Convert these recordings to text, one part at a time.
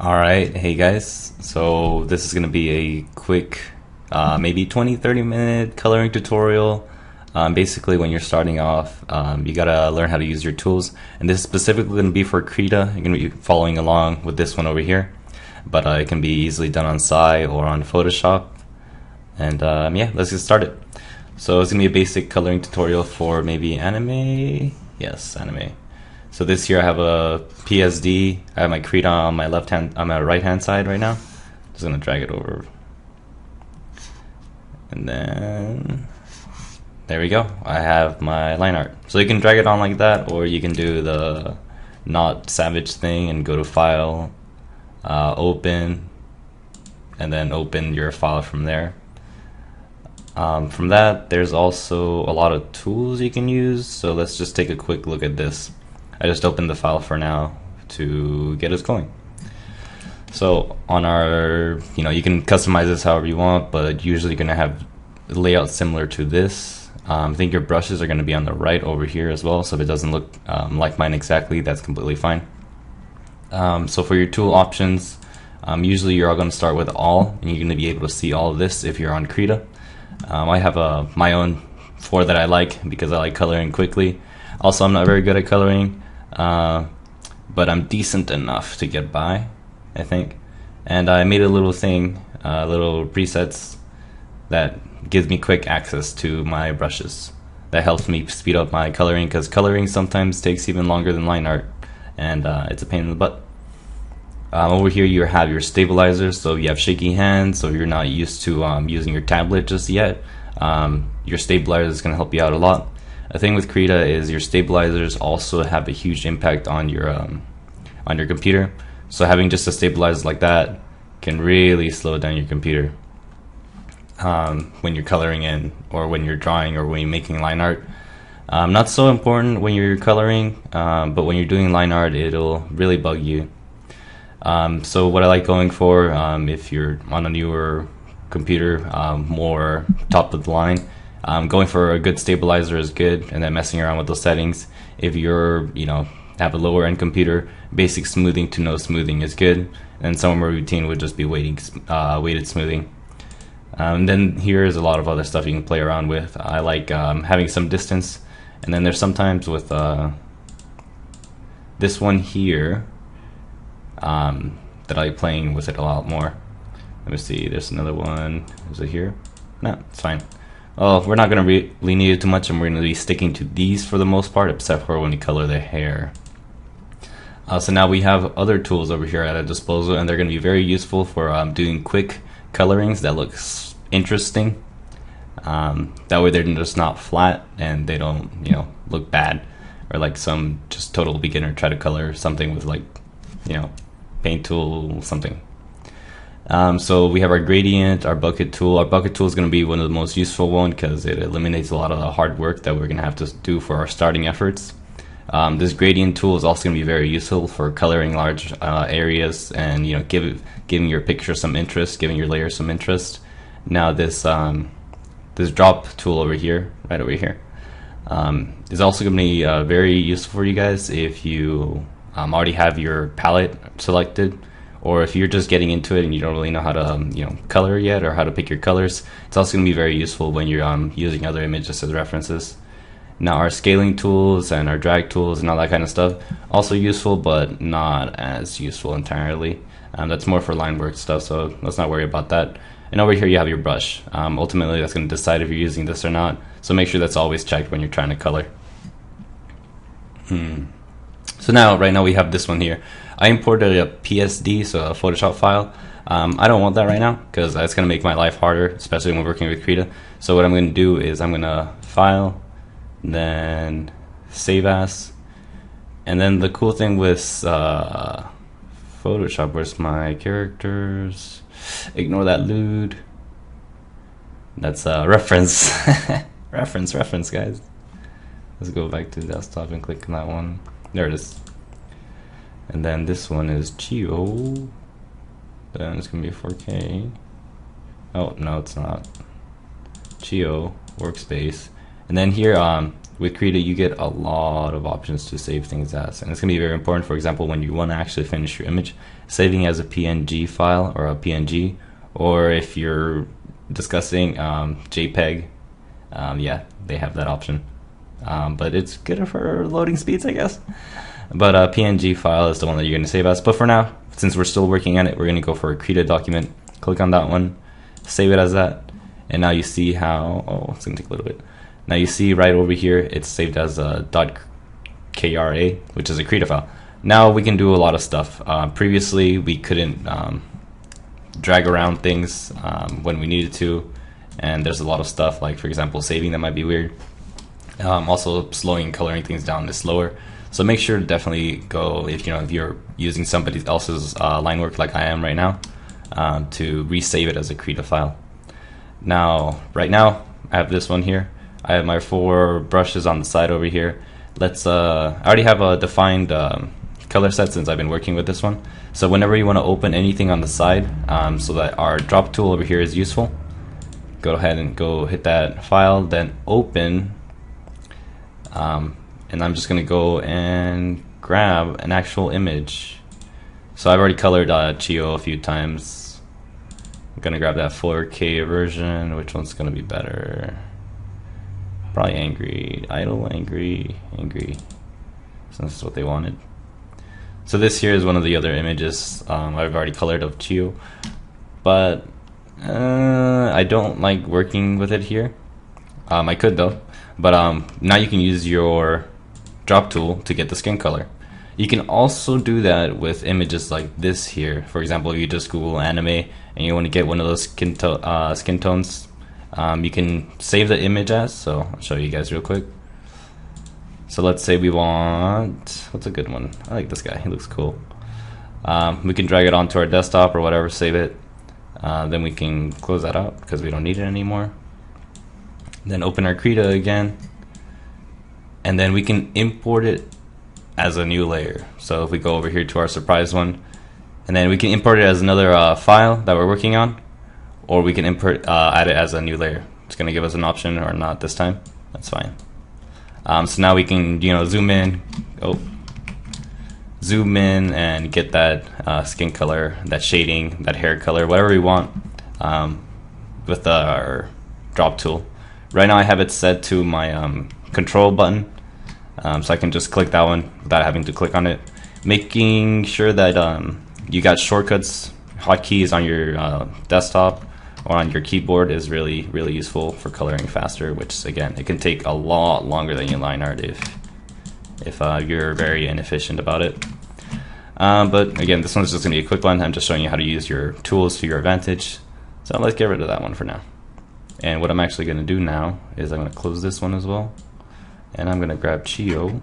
Alright, hey guys. So this is going to be a quick, maybe 20-30 minute coloring tutorial. Basically, when you're starting off, you gotta learn how to use your tools. And this is specifically going to be for Krita. You're going to be following along with this one over here. But it can be easily done on Sai or on Photoshop. And yeah, let's get started. So it's going to be a basic coloring tutorial for maybe anime. Yes, anime. So this here I have a PSD. I have my Krita on my right hand side right now. Just gonna drag it over, and then there we go. I have my line art. So you can drag it on like that, or you can do the not savage thing and go to File, Open, and then open your file from there. From that, there's also a lot of tools you can use. So let's just take a quick look at this. I just opened the file for now to get us going. So on our, you can customize this however you want, but usually you're gonna have a layout similar to this. I think your brushes are gonna be on the right over here as well, so if it doesn't look like mine exactly, that's completely fine. So for your tool options, usually you're all gonna start with all, and you're gonna be able to see all of this if you're on Krita. I have my own 4 that I like because I like coloring quickly. Also, I'm not very good at coloring, but I'm decent enough to get by, I think. And I made a little thing, little presets that gives me quick access to my brushes. That helps me speed up my coloring, because coloring sometimes takes even longer than line art, and it's a pain in the butt. Over here you have your stabilizers, so you have shaky hands, so you're not used to using your tablet just yet. Your stabilizer is going to help you out a lot. The thing with Krita is your stabilizers also have a huge impact on your computer. So having just a stabilizer like that can really slow down your computer when you're coloring in, or when you're drawing, or when you're making line art. Not so important when you're coloring, but when you're doing line art, it'll really bug you. So what I like going for, if you're on a newer computer, more top of the line, going for a good stabilizer is good, and then messing around with those settings. If you're, have a lower end computer, basic smoothing to no smoothing is good, and some of my routine would just be weighted smoothing. Then here's a lot of other stuff you can play around with. I like having some distance, and then there's sometimes with this one here that I like playing with it a lot more. Let me see, there's another one. Is it here? No, it's fine. Oh, we're not going to really need it too much, and we're going to be sticking to these for the most part, except for when you color the hair. So now we have other tools over here at our disposal, and they're going to be very useful for doing quick colorings that looks interesting. That way they're just not flat, and they don't, look bad, or like some just total beginner try to color something with like, paint tool, something. So we have our gradient, our bucket tool. Our bucket tool is going to be one of the most useful one, because it eliminates a lot of the hard work that we're going to have to do for our starting efforts. This gradient tool is also going to be very useful for coloring large areas, and giving your picture some interest, giving your layer some interest. Now this this drop tool over here, right over here, is also going to be very useful for you guys if you already have your palette selected, or if you're just getting into it and you don't really know how to color yet, or how to pick your colors. It's also going to be very useful when you're using other images as references. Now our scaling tools and our drag tools and all that kind of stuff, also useful, but not as useful entirely. That's more for line work stuff, so let's not worry about that. And over here you have your brush. Ultimately that's going to decide if you're using this or not, so make sure that's always checked when you're trying to color. So now, right now we have this one here. I imported a PSD, so a Photoshop file. I don't want that right now, because that's going to make my life harder, especially when working with Krita. So what I'm going to do is I'm going to File, then Save As. And then the cool thing with Photoshop, where's my characters? Ignore that lewd. That's reference. reference, guys. Let's go back to desktop and click on that one. There it is. And then this one is Geo. Then it's gonna be 4K. Oh no, it's not. Geo workspace. And then here with Krita you get a lot of options to save things as, and it's going to be very important. For example, when you want to actually finish your image, saving as a PNG file or a PNG, or if you're discussing JPEG, yeah, they have that option, but it's good for loading speeds, I guess. But a PNG file is the one that you're going to save as. But for now, since we're still working on it, we're going to go for a Krita document. Click on that one, save it as that, and now you see how, oh, it's going to take a little bit. Now you see right over here, it's saved as a .kra, which is a Krita file. Now we can do a lot of stuff. Previously, we couldn't drag around things when we needed to, and there's a lot of stuff, like for example, saving that might be weird. Also, slowing and coloring things down is slower. So make sure to definitely go, if you're using somebody else's line work like I am right now, to resave it as a Krita file. Now, right now, I have this one here. I have my 4 brushes on the side over here. Let's. I already have a defined color set since I've been working with this one. So whenever you want to open anything on the side, so that our drop tool over here is useful, go ahead and go hit that file, then open. And I'm just gonna go and grab an actual image. So I've already colored Chio a few times. I'm gonna grab that 4K version. Which one's gonna be better? Probably angry, idle, angry. So this is what they wanted. So this here is one of the other images I've already colored of Chio, but I don't like working with it here. I could though, but now you can use your drop tool to get the skin color. You can also do that with images like this here. For example, if you just Google anime and you want to get one of those skin tones, you can save the image as. So I'll show you guys real quick. So let's say we want, what's a good one? I like this guy, he looks cool. We can drag it onto our desktop or whatever, save it. Then we can close that out because we don't need it anymore. Then open our Krita again, and then we can import it as a new layer. So if we go over here to our surprise one, and then we can import it as another file that we're working on, or we can add it as a new layer. It's going to give us an option or not this time. That's fine. So now we can zoom in, and get that skin color, that shading, that hair color, whatever we want with our drop tool. Right now I have it set to my control button, so I can just click that one without having to click on it. Making sure that you got shortcuts, hotkeys on your desktop or on your keyboard is really useful for coloring faster, which again, it can take a lot longer than your line art if you're very inefficient about it. But again, this one's just going to be a quick one. I'm just showing you how to use your tools to your advantage. So let's get rid of that one for now. And what I'm actually going to do now is I'm going to close this one as well. And I'm going to grab Chio.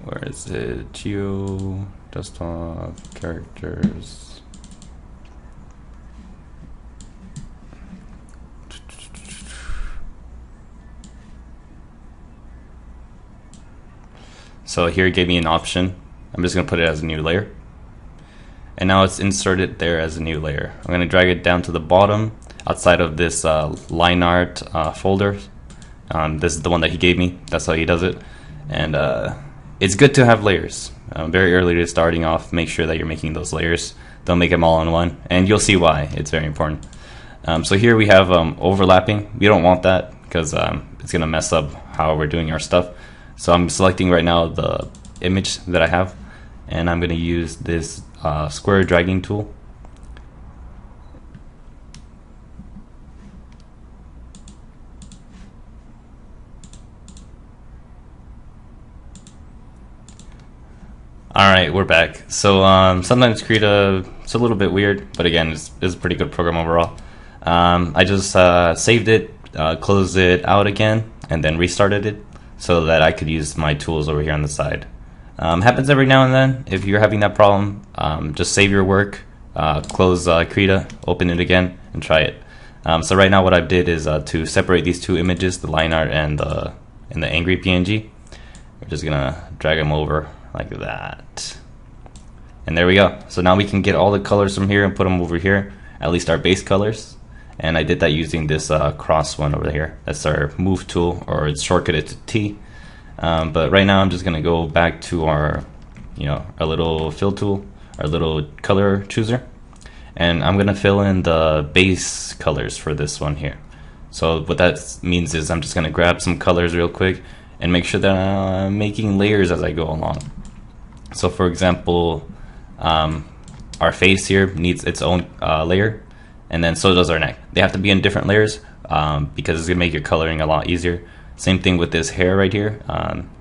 Where is it? Chio, desktop, characters. So here it gave me an option. I'm just going to put it as a new layer. And now it's inserted there as a new layer. I'm going to drag it down to the bottom outside of this lineart folder. This is the one that he gave me. That's how he does it. And it's good to have layers. Very early to starting off, make sure that you're making those layers. Don't make them all in one. And you'll see why. It's very important. So here we have overlapping. We don't want that because it's going to mess up how we're doing our stuff. So I'm selecting right now the image that I have. And I'm going to use this square dragging tool. Alright, we're back. So sometimes Krita, it's a little bit weird, but again, it's a pretty good program overall. I just saved it, closed it out again, and then restarted it so that I could use my tools over here on the side. Happens every now and then. If you're having that problem, just save your work, close Krita, open it again, and try it. So right now what I did is to separate these two images, the line art and the angry PNG. We're just gonna drag them over like that. And there we go. So now we can get all the colors from here and put them over here, at least our base colors. and I did that using this cross one over here. That's our move tool, or it's shortcutted to T. But right now I'm just gonna go back to our, our little fill tool, our little color chooser, and I'm gonna fill in the base colors for this one here. So what that means is I'm just gonna grab some colors real quick and make sure that I'm making layers as I go along. So for example, our face here needs its own layer, and then so does our neck. They have to be in different layers because it's gonna make your coloring a lot easier. Same thing with this hair right here.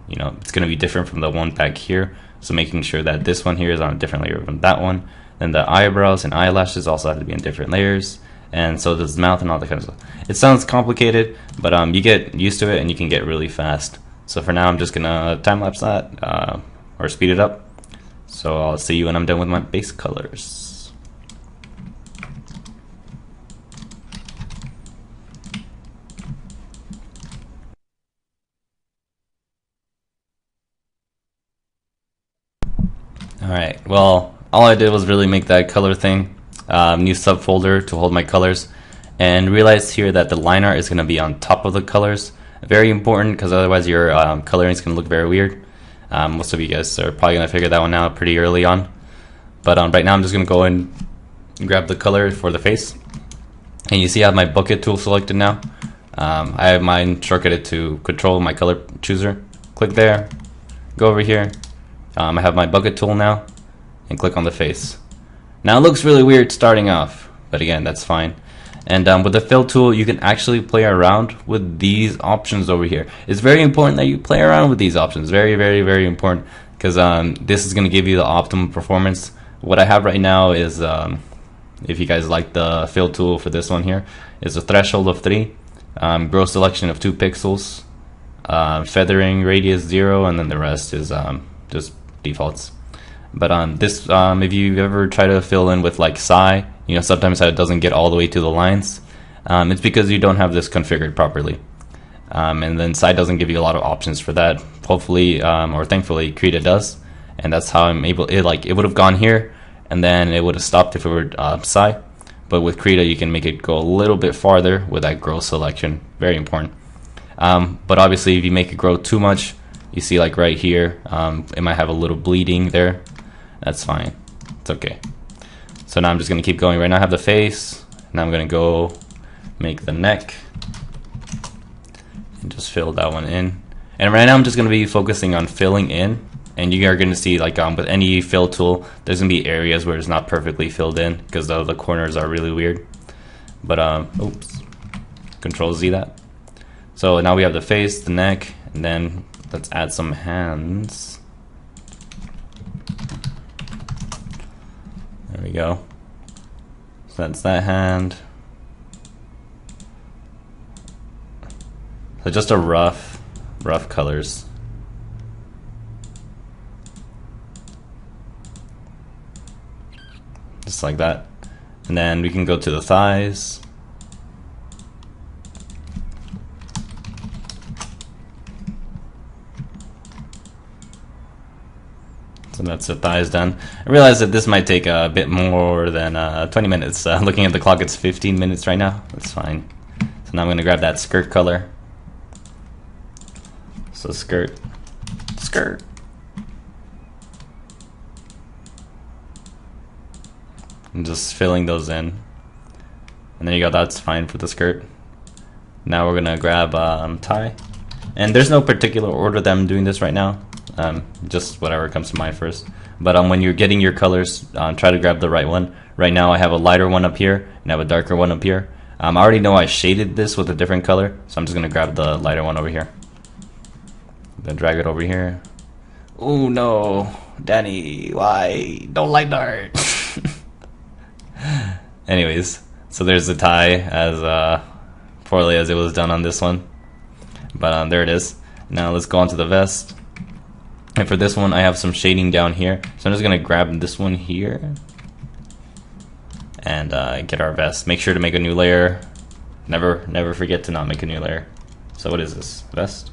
It's gonna be different from the one back here. So making sure that this one here is on a different layer from that one. Then the eyebrows and eyelashes also have to be in different layers, and so does the mouth and all that kind of stuff. It sounds complicated, but you get used to it and you can get really fast. So for now, I'm just gonna time lapse that or speed it up. So I'll see you when I'm done with my base colors. Alright, well, all I did was really make that color thing, new subfolder to hold my colors, and realized here that the line art is going to be on top of the colors. Very important, because otherwise your coloring is going to look very weird. Most of you guys are probably going to figure that one out pretty early on. But right now I'm just going to go and grab the color for the face. And you see I have my bucket tool selected now. I have mine shortcutted to control my color chooser. Click there, go over here. I have my bucket tool now, and click on the face. Now it looks really weird starting off, but again, that's fine. And with the fill tool, you can actually play around with these options over here. It's very important that you play around with these options. Very, very, very important, because this is going to give you the optimum performance. What I have right now is, if you guys like the fill tool for this one here, is a threshold of 3, gross selection of 2 pixels, feathering radius 0, and then the rest is just defaults. But this, if you ever try to fill in with like psi, sometimes it doesn't get all the way to the lines. It's because you don't have this configured properly. And then psi doesn't give you a lot of options for that. Hopefully, or thankfully, Krita does, and that's how I'm able. It would have gone here, and then it would have stopped if it were psi. But with Krita, you can make it go a little bit farther with that gross selection. Very important. But obviously, if you make it grow too much, you see like right here, it might have a little bleeding there. That's fine. It's okay. So now I'm just going to keep going. Right now I have the face. Now I'm going to go make the neck. And just fill that one in. And right now I'm just going to be focusing on filling in. And you are going to see like with any fill tool, there's going to be areas where it's not perfectly filled in because the corners are really weird. But oops. Control Z that. So now we have the face, the neck, and then let's add some hands. There we go. So that's that hand. So just a rough colors. Just like that. And then we can go to the thighs. So that's the thighs done. I realize that this might take a bit more than 20 minutes. Looking at the clock, it's 15 minutes right now. That's fine. So now I'm going to grab that skirt color. So skirt. And just filling those in. And there you go, that's fine for the skirt. Now we're going to grab tie. And there's no particular order that I'm doing this right now. Just whatever comes to mind first. But when you're getting your colors, try to grab the right one. Right now I have a lighter one up here and I have a darker one up here. I already know I shaded this with a different color, so I'm just going to grab the lighter one over here. Then drag it over here. Oh no, Danny, why? Don't like art. Anyways, so there's the tie, as poorly as it was done on this one. But there it is. Now let's go on to the vest. And for this one, I have some shading down here. So I'm just going to grab this one here. And get our vest. Make sure to make a new layer. Never forget to not make a new layer. So what is this? Vest?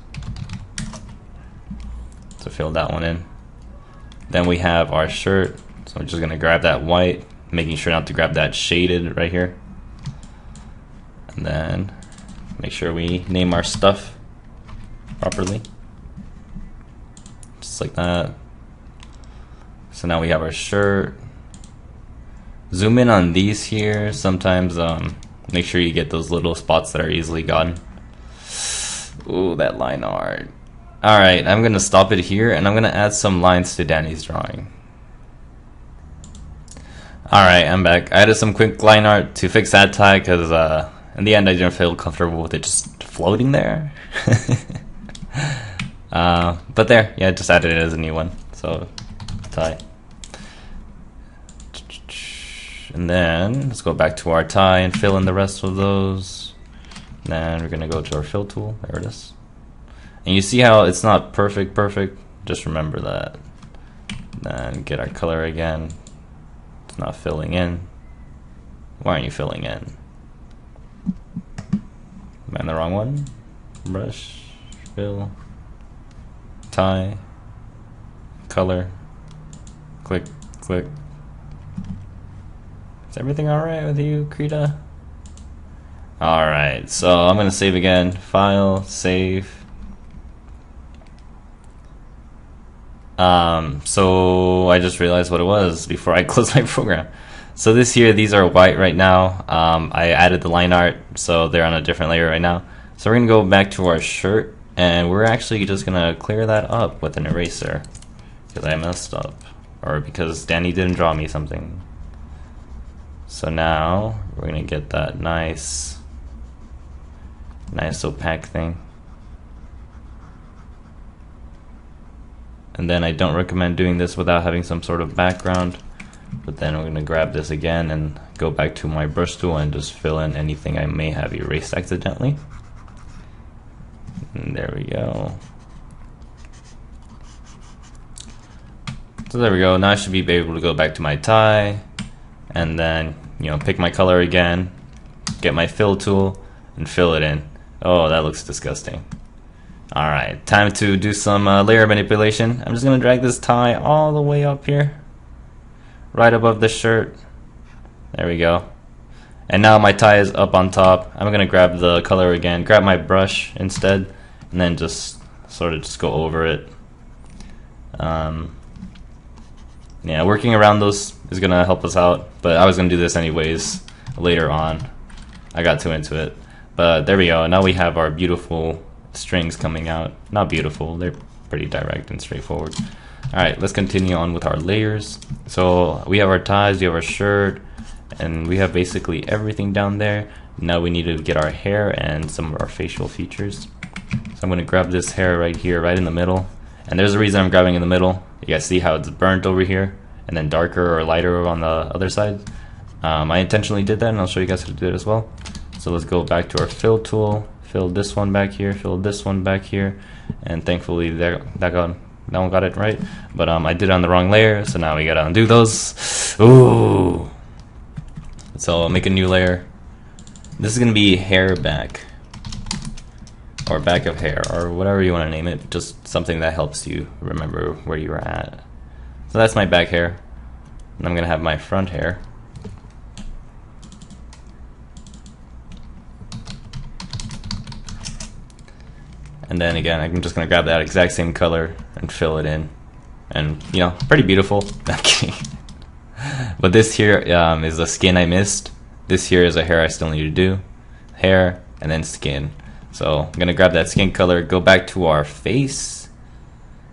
So fill that one in. Then we have our shirt. So I'm just going to grab that white. Making sure not to grab that shaded right here. And then make sure we name our stuff properly. Just like that. So now we have our shirt. Zoom in on these here. Sometimes make sure you get those little spots that are easily gotten. Ooh, that line art. Alright, I'm gonna stop it here and I'm gonna add some lines to Danny's drawing. Alright, I'm back. I added some quick line art to fix that tie because in the end I didn't feel comfortable with it just floating there. But there, yeah, I just added it as a new one. So, tie. And then let's go back to our tie and fill in the rest of those. Then we're gonna go to our fill tool. There it is. And you see how it's not perfect. Just remember that. Then get our color again. It's not filling in. Why aren't you filling in? Am I in the wrong one? Brush, fill, tie, color, click, click. Is everything alright with you, Krita? Alright, so I'm gonna save again. File, save. So I just realized what it was before I closed my program. So this here, these are white right now. I added the line art, so they're on a different layer right now. So we're gonna go back to our shirt, and we're actually just gonna clear that up with an eraser because I messed up, or because Danny didn't draw me something. So now we're gonna get that nice opaque thing. And then I don't recommend doing this without having some sort of background. But then we're gonna grab this again and go back to my brush tool and just fill in anything I may have erased accidentally. And there we go. So there we go. Now I should be able to go back to my tie and then, you know, pick my color again, get my fill tool and fill it in. Oh, that looks disgusting. Alright, time to do some layer manipulation. I'm just gonna drag this tie all the way up here, right above the shirt. There we go. And now my tie is up on top. I'm gonna grab the color again, grab my brush instead, and then just sort of just go over it. Yeah, working around those is gonna help us out, but I was gonna do this anyways later on. I got too into it. But there we go. Now we have our beautiful strings coming out. Not beautiful, they're pretty direct and straightforward. Alright, let's continue on with our layers. So we have our ties, we have our shirt, and we have basically everything down there. Now we need to get our hair and some of our facial features. So I'm going to grab this hair right here, right in the middle. And there's a reason I'm grabbing in the middle. You guys see how it's burnt over here and then darker or lighter on the other side. I intentionally did that, and I'll show you guys how to do it as well. So let's go back to our fill tool, fill this one back here, fill this one back here, and thankfully that one got it right. But I did it on the wrong layer, so now we gotta undo those. Ooh. So I'll make a new layer. This is gonna be hair back, or back of hair, or whatever you want to name it. Just something that helps you remember where you were at. So that's my back hair, and I'm gonna have my front hair. And then again, I'm just gonna grab that exact same color and fill it in, and you know, pretty beautiful. But this here is the skin I missed. This here is a hair I still need to do. Hair and then skin. So I'm gonna grab that skin color, go back to our face,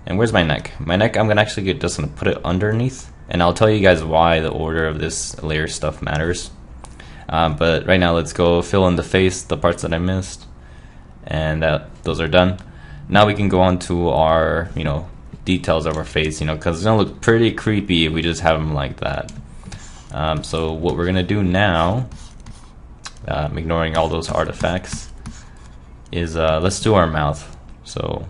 and where's my neck? My neck, I'm gonna actually just gonna put it underneath, and I'll tell you guys why the order of this layer stuff matters. But right now, let's go fill in the face, the parts that I missed, and those are done. Now we can go on to our, you know, details of our face, you know, because it's gonna look pretty creepy if we just have them like that. So what we're gonna do now, ignoring all those artifacts, is let's do our mouth. So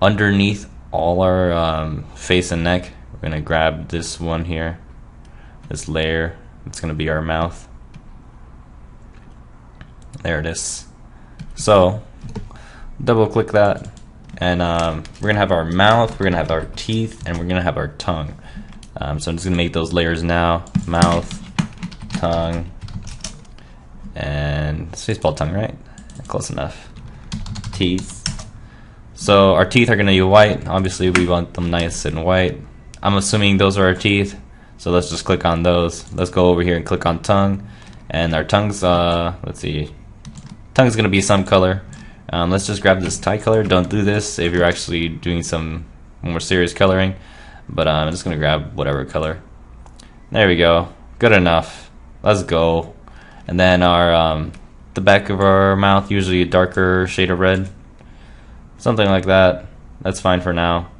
underneath all our face and neck, we're gonna grab this one here, this layer. It's gonna be our mouth. There it is. So double click that, and we're gonna have our mouth, we're gonna have our teeth, and we're gonna have our tongue. So I'm just gonna make those layers now. Mouth, tongue, and spaceball tongue, right? Close enough. Teeth. So our teeth are gonna be white. Obviously we want them nice and white. I'm assuming those are our teeth, so let's just click on those. Let's go over here and click on tongue, and our tongue's let's see, tongue's gonna be some color. Let's just grab this tie color. Don't do this if you're actually doing some more serious coloring, but I'm just gonna grab whatever color. There we go, good enough. Let's go. And then our the back of our mouth, usually a darker shade of red, something like that. That's fine for now.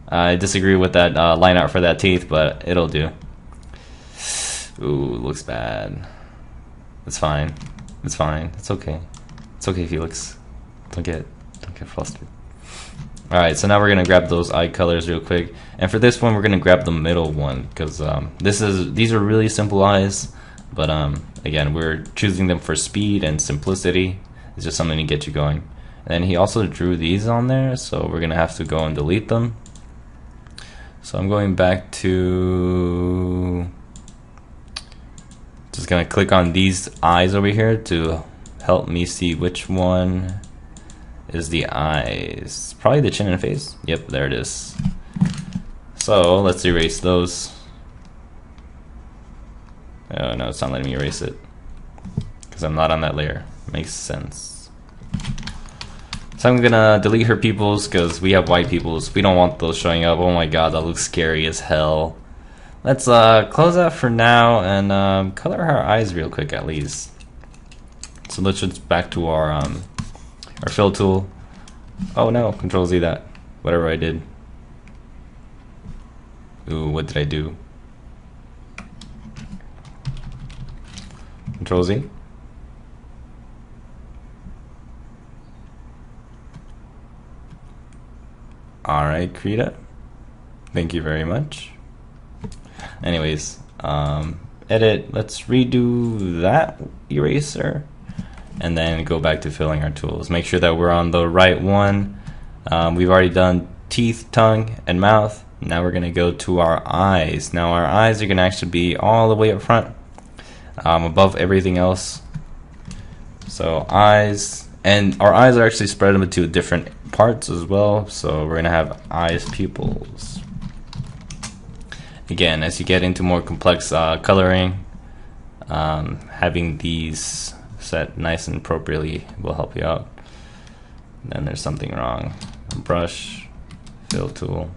I disagree with that line art for that teeth, but it'll do. Ooh, looks bad. It's fine. It's fine. It's okay. It's okay, Felix. Don't get flustered. Alright, so now we're gonna grab those eye colors real quick. And for this one we're gonna grab the middle one, because these are really simple eyes, but again, we're choosing them for speed and simplicity. It's just something to get you going. And then he also drew these on there, so we're gonna have to go and delete them. So I'm going back to, just gonna click on these eyes over here to help me see which one is the eyes. Probably the chin and face. Yep, there it is. So let's erase those. Oh no, it's not letting me erase it because I'm not on that layer. Makes sense. So I'm gonna delete her pupils because we have white pupils. We don't want those showing up. Oh my god, that looks scary as hell. Let's close that for now and color her eyes real quick at least. So let's just back to our fill tool. Oh no, Control Z that. Whatever I did. Ooh, what did I do? Control Z. Alright, Krita. Thank you very much. Anyways, edit. Let's redo that eraser and then go back to filling our tools. Make sure that we're on the right one. We've already done teeth, tongue, and mouth. Now we're gonna go to our eyes. Now our eyes are gonna actually be all the way up front, above everything else. So eyes, and our eyes are actually spread into different parts as well. So we're gonna have eyes, pupils. Again, as you get into more complex coloring, having these set nice and appropriately will help you out. Then there's something wrong. Brush, fill tool,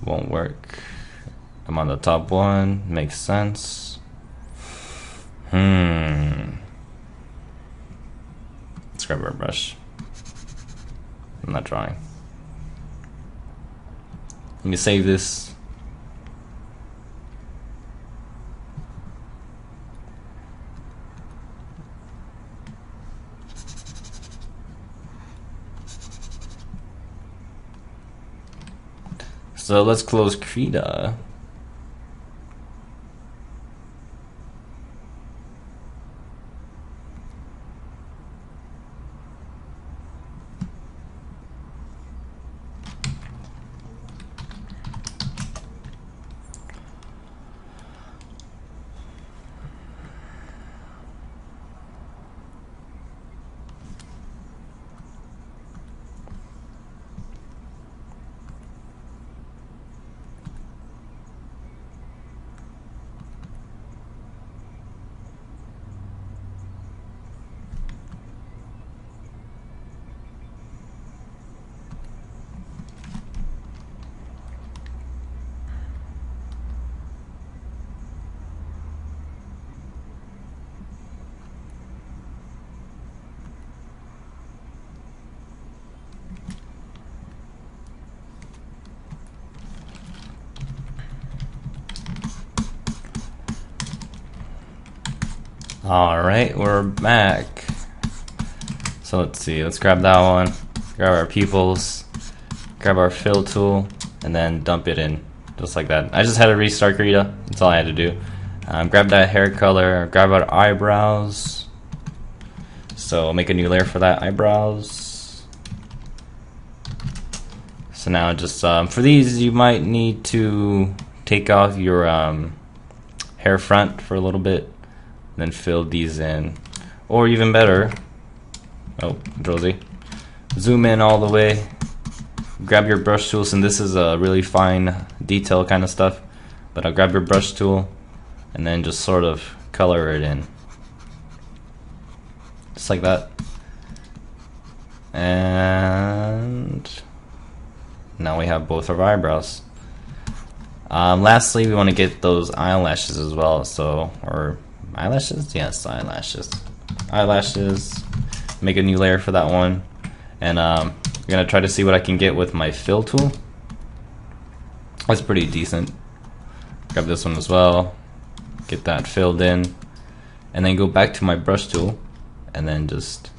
won't work. I'm on the top one, makes sense. Let's grab our brush. I'm not drawing. Let me save this. So let's close Krita. Alright, we're back. So let's see, let's grab that one, grab our pupils, grab our fill tool, and then dump it in, just like that. I just had to restart Krita, that's all I had to do. Grab that hair color, grab our eyebrows. So make a new layer for that, eyebrows. So now just, for these you might need to take off your hair front for a little bit. then fill these in. Or even better, oh, Josie, zoom in all the way, grab your brush tools, and this is a really fine detail kind of stuff, but I'll grab your brush tool and then just sort of color it in. Just like that. And now we have both of our eyebrows. Lastly, we want to get those eyelashes as well. So, or eyelashes? Yes, eyelashes. Eyelashes. Make a new layer for that one. And I'm going to try to see what I can get with my fill tool. That's pretty decent. Grab this one as well. Get that filled in. And then go back to my brush tool. And then just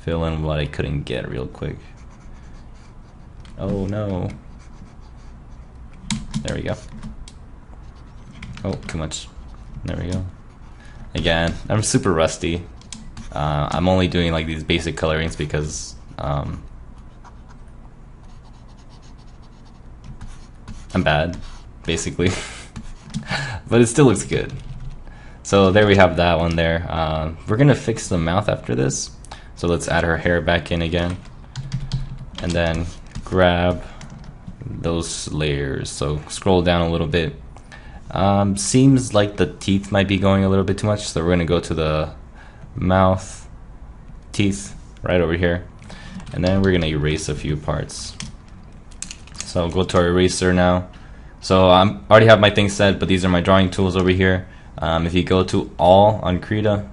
fill in what I couldn't get real quick. Oh no. There we go. Oh, too much. There we go. Again, I'm super rusty. I'm only doing like these basic colorings because I'm bad, basically. But it still looks good. So there we have that one there. We're gonna fix the mouth after this. So let's add her hair back in again. And then grab those layers. So scroll down a little bit. Seems like the teeth might be going a little bit too much, so we're gonna go to the mouth, teeth, right over here, and then we're gonna erase a few parts. So I'll go to our eraser now. So I already have my thing set, but these are my drawing tools over here. If you go to all on Krita,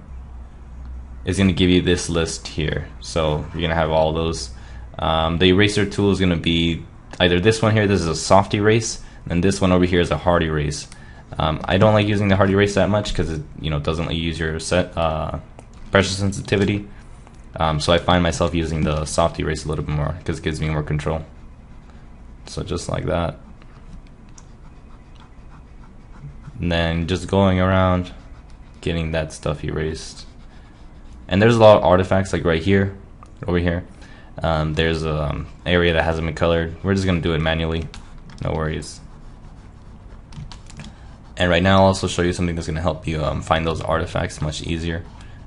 it's gonna give you this list here. So you're gonna have all those. The eraser tool is gonna be either this one here, this is a soft erase, and this one over here is a hard erase. I don't like using the hard erase that much because it doesn't let you use your pressure sensitivity. So I find myself using the soft erase a little bit more because it gives me more control. So just like that. And then just going around getting that stuff erased. And there's a lot of artifacts like right here, over here. There's an area that hasn't been colored. We're just gonna do it manually, no worries. And right now I'll also show you something that's gonna help you find those artifacts much easier.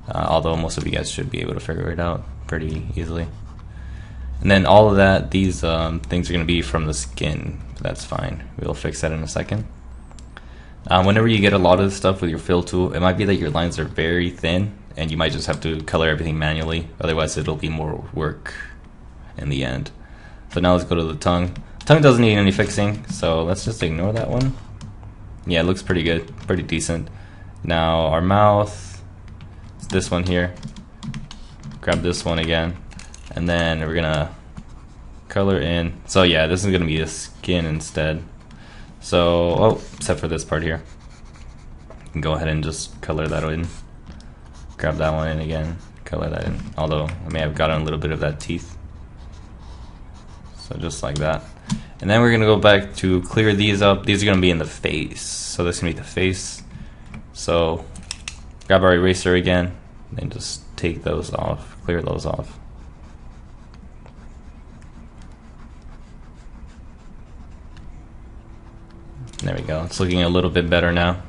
Although most of you guys should be able to figure it out pretty easily. And then all of that, these things are gonna be from the skin. That's fine. We'll fix that in a second. Whenever you get a lot of this stuff with your fill tool, it might be that your lines are very thin and you might just have to color everything manually. Otherwise it'll be more work in the end. So now let's go to the tongue. Tongue doesn't need any fixing, so let's just ignore that one. Yeah, it looks pretty good, pretty decent. Now our mouth, it's this one here. Grab this one again, and then we're gonna color in. So yeah, this is gonna be a skin instead. So, oh, except for this part here. You can go ahead and just color that in. Grab that one in again, color that in. Although I may have gotten a little bit of that teeth. So just like that. And then we're gonna go back to clear these up. These are gonna be in the face. So this is gonna be the face. So grab our eraser again and just take those off, clear those off. There we go. It's looking a little bit better now.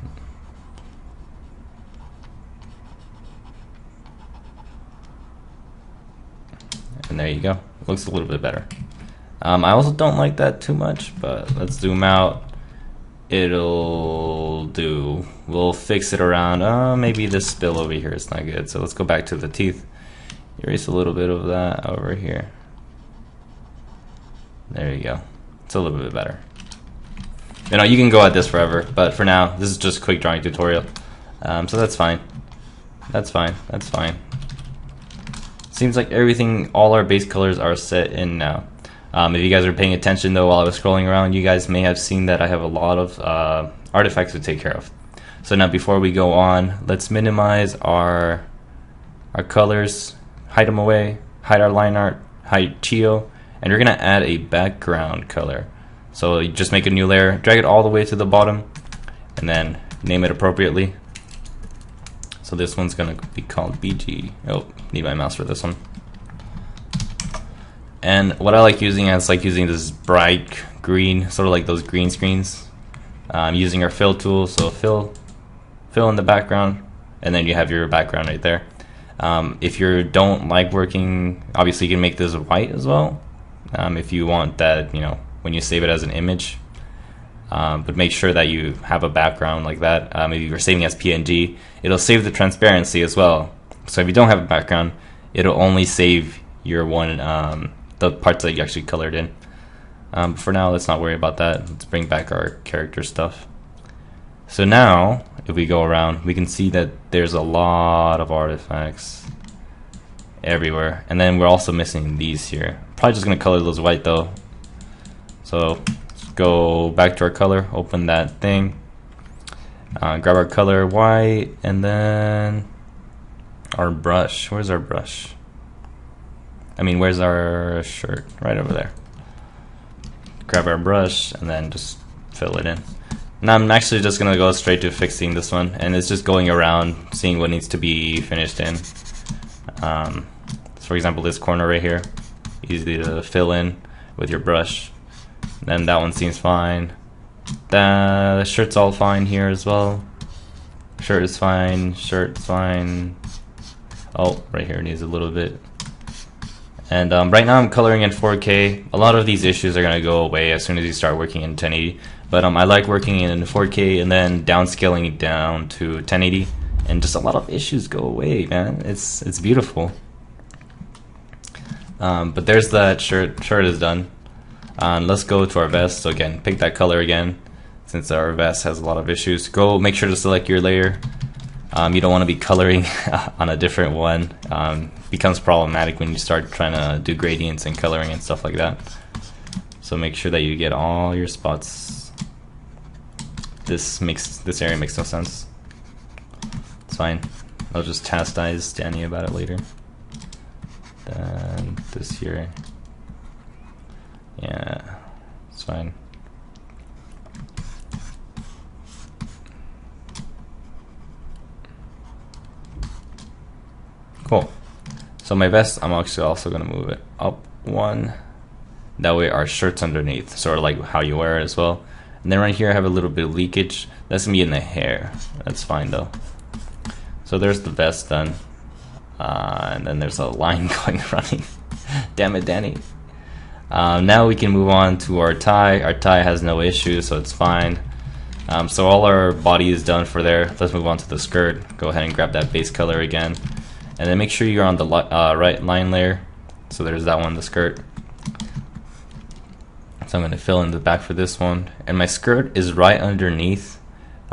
And there you go. Looks a little bit better. I also don't like that too much, but let's zoom out. It'll do. We'll fix it around. Maybe this spill over here is not good. So let's go back to the teeth. Erase a little bit of that over here. There you go. It's a little bit better. You can go at this forever, but for now, this is just a quick drawing tutorial. So that's fine. That's fine. That's fine. Seems like everything, all our base colors are set in now. If you guys are paying attention though while I was scrolling around, you guys may have seen that I have a lot of artifacts to take care of. So now before we go on, let's minimize our colors, hide them away, hide our line art, hide Chio, and we're gonna add a background color. So you just make a new layer, drag it all the way to the bottom, and then name it appropriately. So this one's gonna be called BG. Oh, need my mouse for this one. And what I like using is using this bright green, sort of like those green screens. Using our fill tool, so fill in the background, and then you have your background right there. If you don't like working, obviously you can make this white as well, if you want that, you know, when you save it as an image. But make sure that you have a background like that. If you're saving as PNG, it'll save the transparency as well. So if you don't have a background, it'll only save your one, the parts that you actually colored in. For now, let's not worry about that. Let's bring back our character stuff. So now, if we go around, we can see that there's a lot of artifacts everywhere. And then we're also missing these here. Probably just gonna color those white though. So let's go back to our color, open that thing, grab our color white, and then our brush. Where's our brush? I mean, where's our shirt? Right over there. Grab our brush and then just fill it in. Now I'm actually just gonna go straight to fixing this one, and it's just going around seeing what needs to be finished in. So for example, this corner right here, easy to fill in with your brush. Then that one seems fine. The shirt's all fine here as well. Shirt is fine, shirt's fine. Oh, right here needs a little bit. And right now I'm coloring in 4K. A lot of these issues are gonna go away as soon as you start working in 1080. But I like working in 4K and then downscaling it down to 1080, and just a lot of issues go away, man. It's beautiful. But there's that shirt. Shirt is done. Let's go to our vest. So again, pick that color again, since our vest has a lot of issues. Go make sure to select your layer. You don't want to be coloring on a different one. Becomes problematic when you start trying to do gradients and coloring and stuff like that. So make sure that you get all your spots. This area makes no sense. It's fine. I'll just chastise Danny about it later. Then this here. Yeah, it's fine. Cool. So my vest, I'm actually also gonna move it up one. That way our shirt's underneath, sort of like how you wear it as well. And then right here I have a little bit of leakage. That's gonna be in the hair. That's fine though. So there's the vest done. And then there's a line going running. Damn it, Danny. Now we can move on to our tie. Our tie has no issues, so it's fine. So all our body is done for there. Let's move on to the skirt. Go ahead and grab that base color again. And then make sure you're on the right line layer. So there's that one, the skirt. So I'm going to fill in the back for this one. And my skirt is right underneath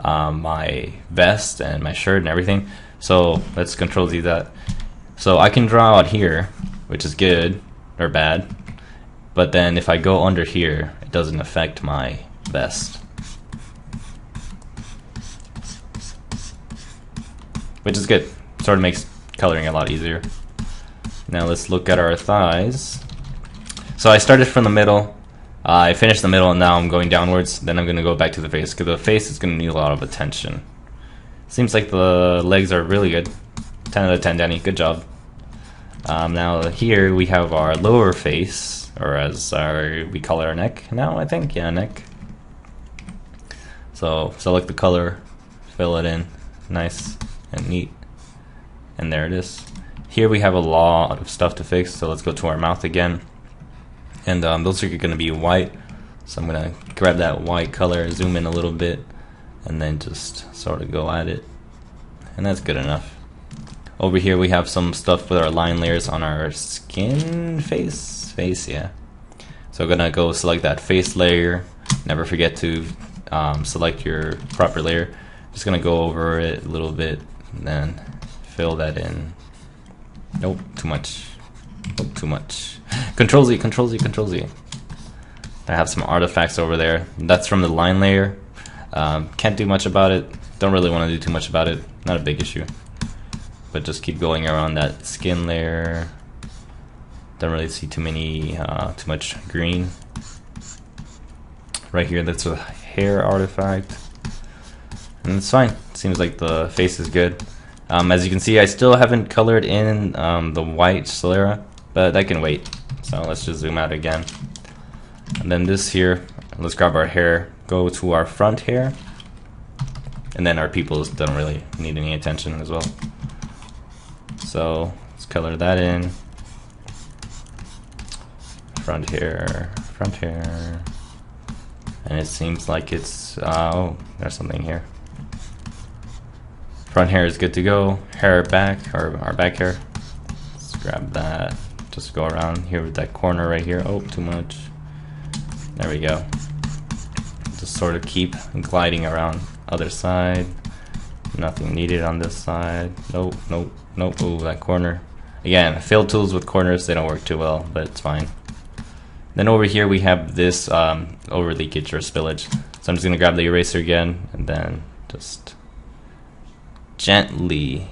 my vest and my shirt and everything. So let's Control Z that. So I can draw out here, which is good or bad. But then if I go under here, it doesn't affect my vest. Which is good. Sort of makes coloring a lot easier. Now let's look at our thighs. So I started from the middle. I finished the middle and now I'm going downwards. Then I'm going to go back to the face because the face is going to need a lot of attention. Seems like the legs are really good. 10 out of 10, Danny. Good job. Now here we have our lower face, or as we call it, our neck now, I think. Yeah, neck. So select the color, fill it in, nice and neat. And there it is. Here we have a lot of stuff to fix, so let's go to our mouth again. And those are going to be white, so I'm going to grab that white color, zoom in a little bit, and then just sort of go at it. And that's good enough. Over here we have some stuff with our line layers on our skin, face, yeah. So I'm going to go select that face layer. Never forget to select your proper layer. Just going to go over it a little bit, and then fill that in. Nope, too much. Nope, too much. Control Z, Control Z, Control Z. I have some artifacts over there. That's from the line layer. Can't do much about it. Don't really want to do too much about it. Not a big issue. But just keep going around that skin layer. Don't really see too much green. Right here, that's a hair artifact. And it's fine. Seems like the face is good. As you can see, I still haven't colored in the white sclera, but that can wait. So let's just zoom out again. And then this here, let's grab our hair, go to our front hair, and then our pupils don't really need any attention as well. So let's color that in. Front here, and it seems like it's oh, there's something here. Front hair is good to go. Hair back, or our back hair. Let's grab that. Just go around here with that corner right here. Oh, too much. There we go. Just sort of keep gliding around. Other side. Nothing needed on this side. Nope, nope, nope. Ooh, that corner. Again, fill tools with corners, they don't work too well, but it's fine. Then over here we have this over leakage or spillage. So I'm just gonna grab the eraser again and then just gently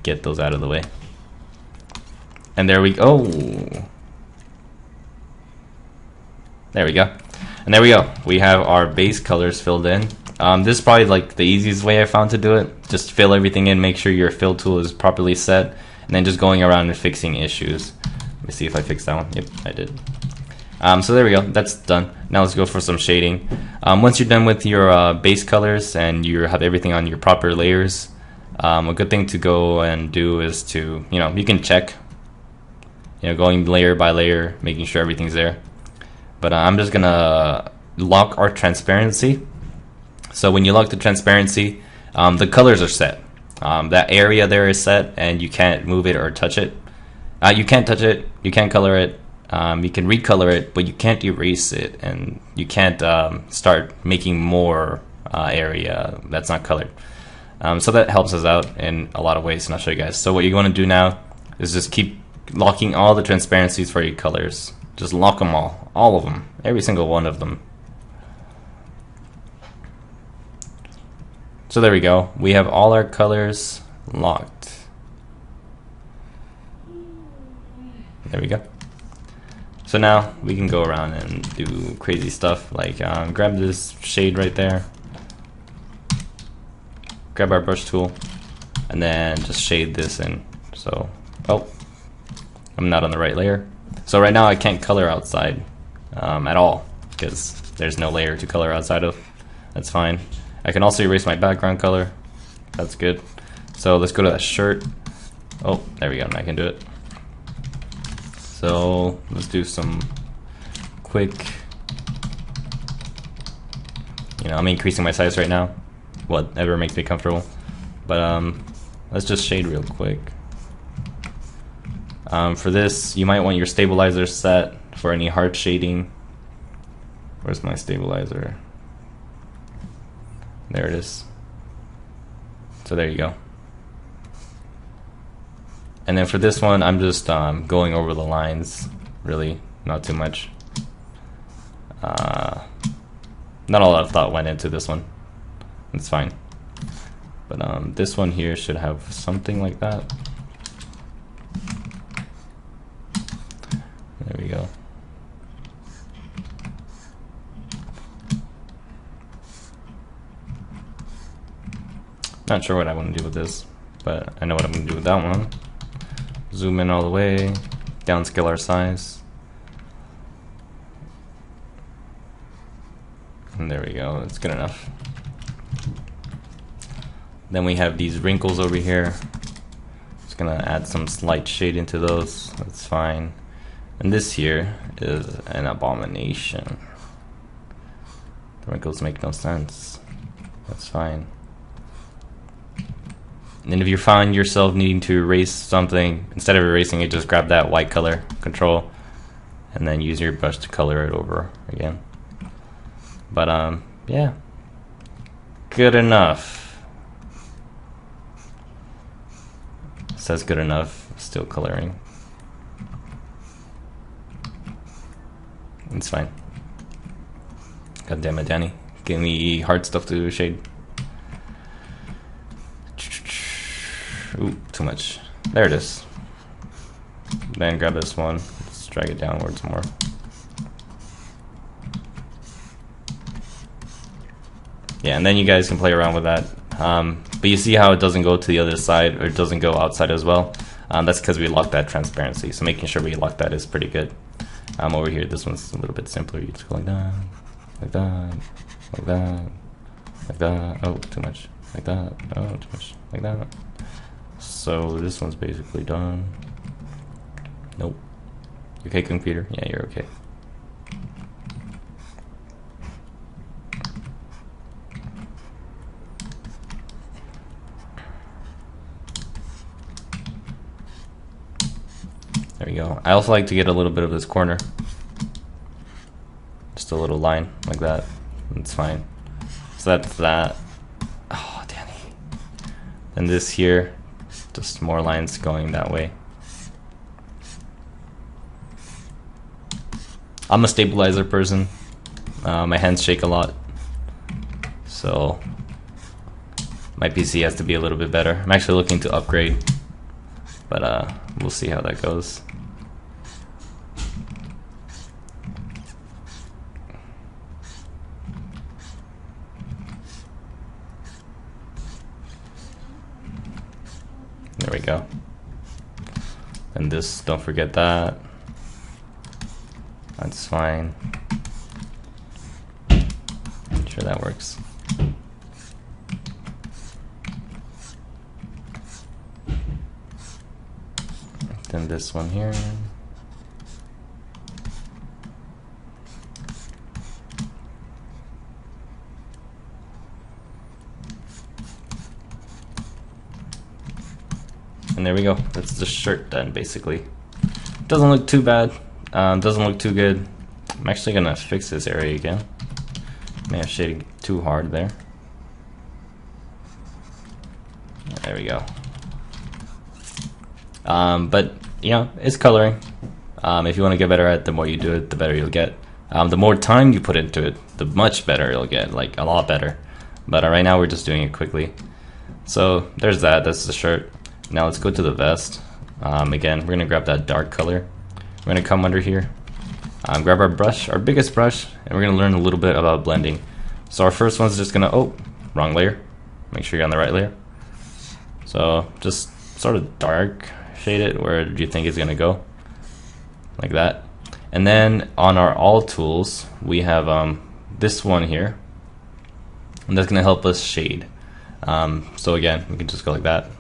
get those out of the way. And there we go. There we go. And there we go. We have our base colors filled in. This is probably like the easiest way I found to do it. Just fill everything in, make sure your fill tool is properly set, and then just going around and fixing issues. Let me see if I fixed that one. Yep, I did. So there we go. That's done. Now let's go for some shading. Once you're done with your base colors and you have everything on your proper layers, a good thing to go and do is to, you can check, going layer by layer, making sure everything's there. But I'm just gonna lock our transparency. So when you lock the transparency, the colors are set. That area there is set, and you can't move it or touch it. You can't touch it. You can't color it. You can recolor it, but you can't erase it, and you can't start making more area that's not colored. So that helps us out in a lot of ways, and I'll show you guys. So what you want to do now is just keep locking all the transparencies for your colors. Just lock them all of them, every single one of them. So there we go. We have all our colors locked. There we go. So now we can go around and do crazy stuff like grab this shade right there, grab our brush tool, and then just shade this in. So, oh, I'm not on the right layer. So right now I can't color outside at all because there's no layer to color outside of. That's fine. I can also erase my background color. That's good. So let's go to that shirt. Oh, there we go. I can do it. So let's do some quick, I'm increasing my size right now, whatever makes me comfortable. But let's just shade real quick. For this, you might want your stabilizer set for any hard shading. Where's my stabilizer? There it is. So there you go. And then for this one, I'm just going over the lines, really, not too much. Not a lot of thought went into this one. It's fine. But this one here should have something like that. There we go. Not sure what I want to do with this, but I know what I'm going to do with that one. Zoom in all the way, downscale our size. And there we go, that's good enough. Then we have these wrinkles over here. Just gonna add some slight shade into those, that's fine. And this here is an abomination. The wrinkles make no sense. That's fine. And if you find yourself needing to erase something, instead of erasing it, just grab that white color control and then use your brush to color it over again. But yeah, good enough. It says good enough, still coloring. It's fine. God damn it, Danny. Give me hard stuff to shade. Ooh, too much. There it is. Then grab this one. Let's drag it downwards more. Yeah, and then you guys can play around with that. But you see how it doesn't go to the other side, or it doesn't go outside as well? That's because we locked that transparency. So making sure we lock that is pretty good. Over here, this one's a little bit simpler. You just go like that, like that, like that, like that. Oh, too much. Like that. Oh, too much. Like that. So this one's basically done. Nope. You okay, computer? Yeah, you're okay. There we go. I also like to get a little bit of this corner. Just a little line like that. That's fine. So that's that. Oh, Danny. And this here, just more lines going that way. I'm a stabilizer person. My hands shake a lot. So my PC has to be a little bit better. I'm actually looking to upgrade. But we'll see how that goes. There we go. And this, don't forget that. That's fine. I'm sure that works. Then this one here. And there we go. That's the shirt done, basically. Doesn't look too bad. Doesn't look too good. I'm actually gonna fix this area again. May have shaded too hard there. There we go. But you know, it's coloring. If you want to get better at it, the more you do it, the better you'll get. The more time you put into it, the much better you'll get, like a lot better. But right now we're just doing it quickly. So there's that. That's the shirt. Now let's go to the vest. Again, we're gonna grab that dark color. We're gonna come under here, grab our brush, our biggest brush, and we're gonna learn a little bit about blending. So our first one's just gonna, oh, wrong layer. Make sure you're on the right layer. So just sort of dark shade it where do you think it's gonna go, like that. And then on our all tools, we have this one here, and that's gonna help us shade. So again, we can just go like that.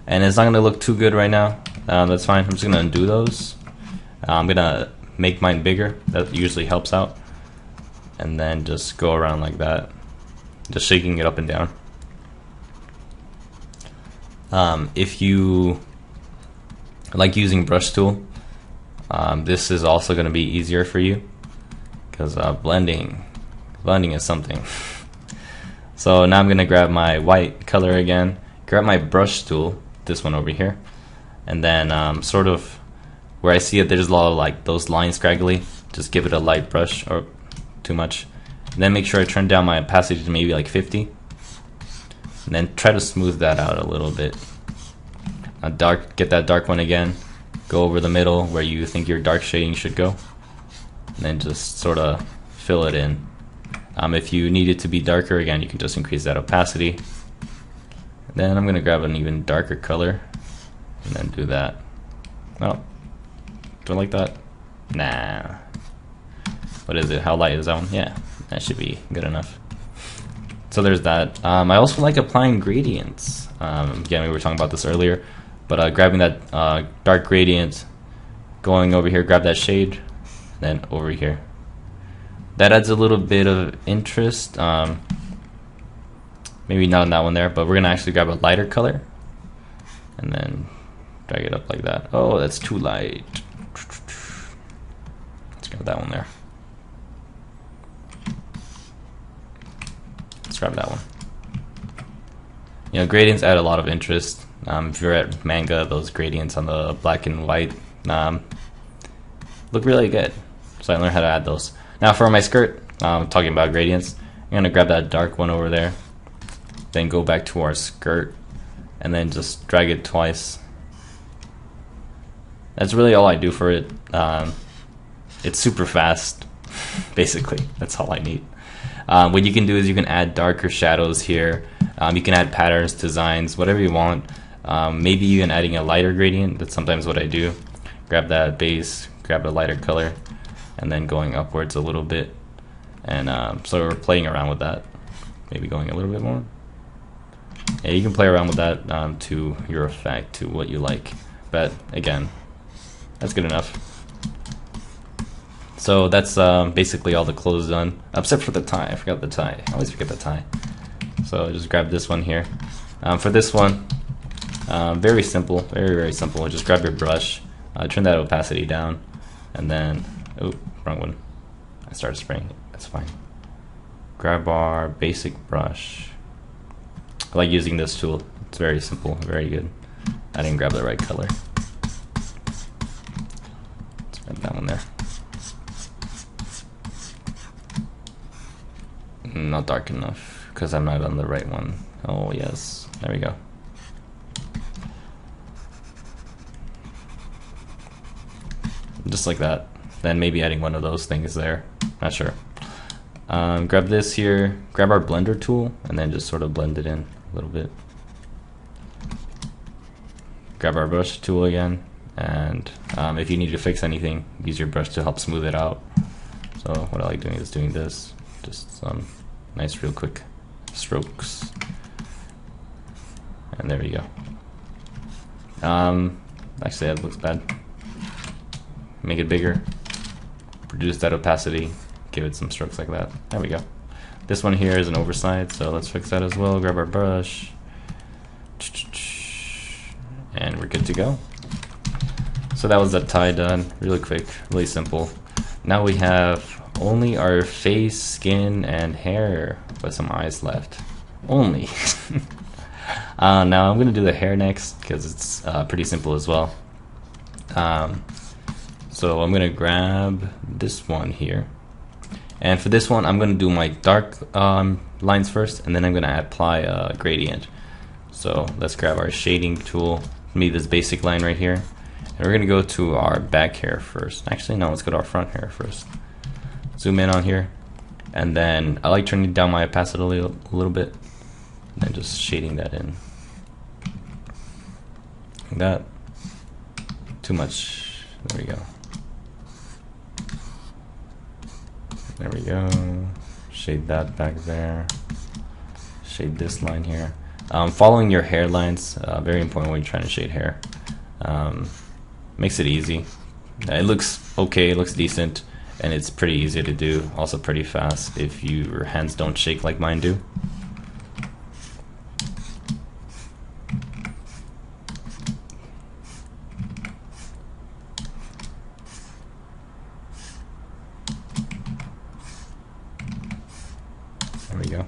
And it's not gonna look too good right now. That's fine. I'm just gonna undo those. I'm gonna make mine bigger. That usually helps out. And then just go around like that, just shaking it up and down. If you like using brush tool, this is also gonna be easier for you because blending is something. So now I'm gonna grab my white color again, grab my brush tool, this one over here, and then sort of where I see it there's a lot of like those lines scraggly, just give it a light brush, or too much, and then make sure I turn down my opacity to maybe like 50, and then try to smooth that out a little bit. Get that dark one again, go over the middle where you think your dark shading should go, and then just sort of fill it in. If you need it to be darker, again, you can just increase that opacity. Then I'm gonna grab an even darker color and then do that. Oh, do I like that? Nah. What is it? How light is that one? Yeah, that should be good enough. So there's that. I also like applying gradients. Again, we were talking about this earlier, but grabbing that dark gradient, going over here, grab that shade, then over here. That adds a little bit of interest. Maybe not on that one there, but we're gonna actually grab a lighter color and then drag it up like that. Oh, that's too light. Let's grab that one there. Let's grab that one. You know, gradients add a lot of interest. If you're at manga, those gradients on the black and white look really good. So I learned how to add those. Now for my skirt, talking about gradients, I'm gonna grab that dark one over there, then go back to our skirt, and then just drag it twice. That's really all I do for it. It's super fast, basically. That's all I need. What you can do is you can add darker shadows here. You can add patterns, designs, whatever you want. Maybe even adding a lighter gradient. That's sometimes what I do. Grab that base, grab a lighter color, and then going upwards a little bit. And so we're playing around with that. Maybe going a little bit more. Yeah, you can play around with that to your effect, to what you like. But again, that's good enough. So that's basically all the clothes done, except for the tie. I forgot the tie. I always forget the tie. So just grab this one here. For this one, very simple, very simple. Just grab your brush, turn that opacity down, and then, oh, wrong one. I started spraying it. That's fine. Grab our basic brush. I like using this tool. It's very simple, very good. I didn't grab the right color. Let's grab that one there. Not dark enough because I'm not on the right one. Oh yes, there we go. Just like that. Then maybe adding one of those things there. Not sure. Grab this here, grab our blender tool, and then just sort of blend it in a little bit. Grab our brush tool again, and if you need to fix anything, use your brush to help smooth it out. So what I like doing is doing this, just some nice real quick strokes. And there we go. Actually that looks bad. Make it bigger, reduce that opacity, give it some strokes like that. There we go. This one here is an overside, so let's fix that as well. Grab our brush, and we're good to go. So that was that tie done, really quick, really simple. Now we have only our face, skin, and hair with some eyes left. Only. Now I'm gonna do the hair next because it's pretty simple as well. So I'm gonna grab this one here, and for this one I'm gonna do my dark lines first, and then I'm gonna apply a gradient. So let's grab our shading tool, me this basic line right here, and we're gonna go to our back hair first. Actually no, let's go to our front hair first. Zoom in on here, and then I like turning down my opacity a little bit, and then just shading that in. Like that. Too much. There we go. There we go. Shade that back there. Shade this line here. Following your hairlines, very important when you're trying to shade hair. Makes it easy. It looks okay, it looks decent, and it's pretty easy to do. Also pretty fast if your hands don't shake like mine do. There we go.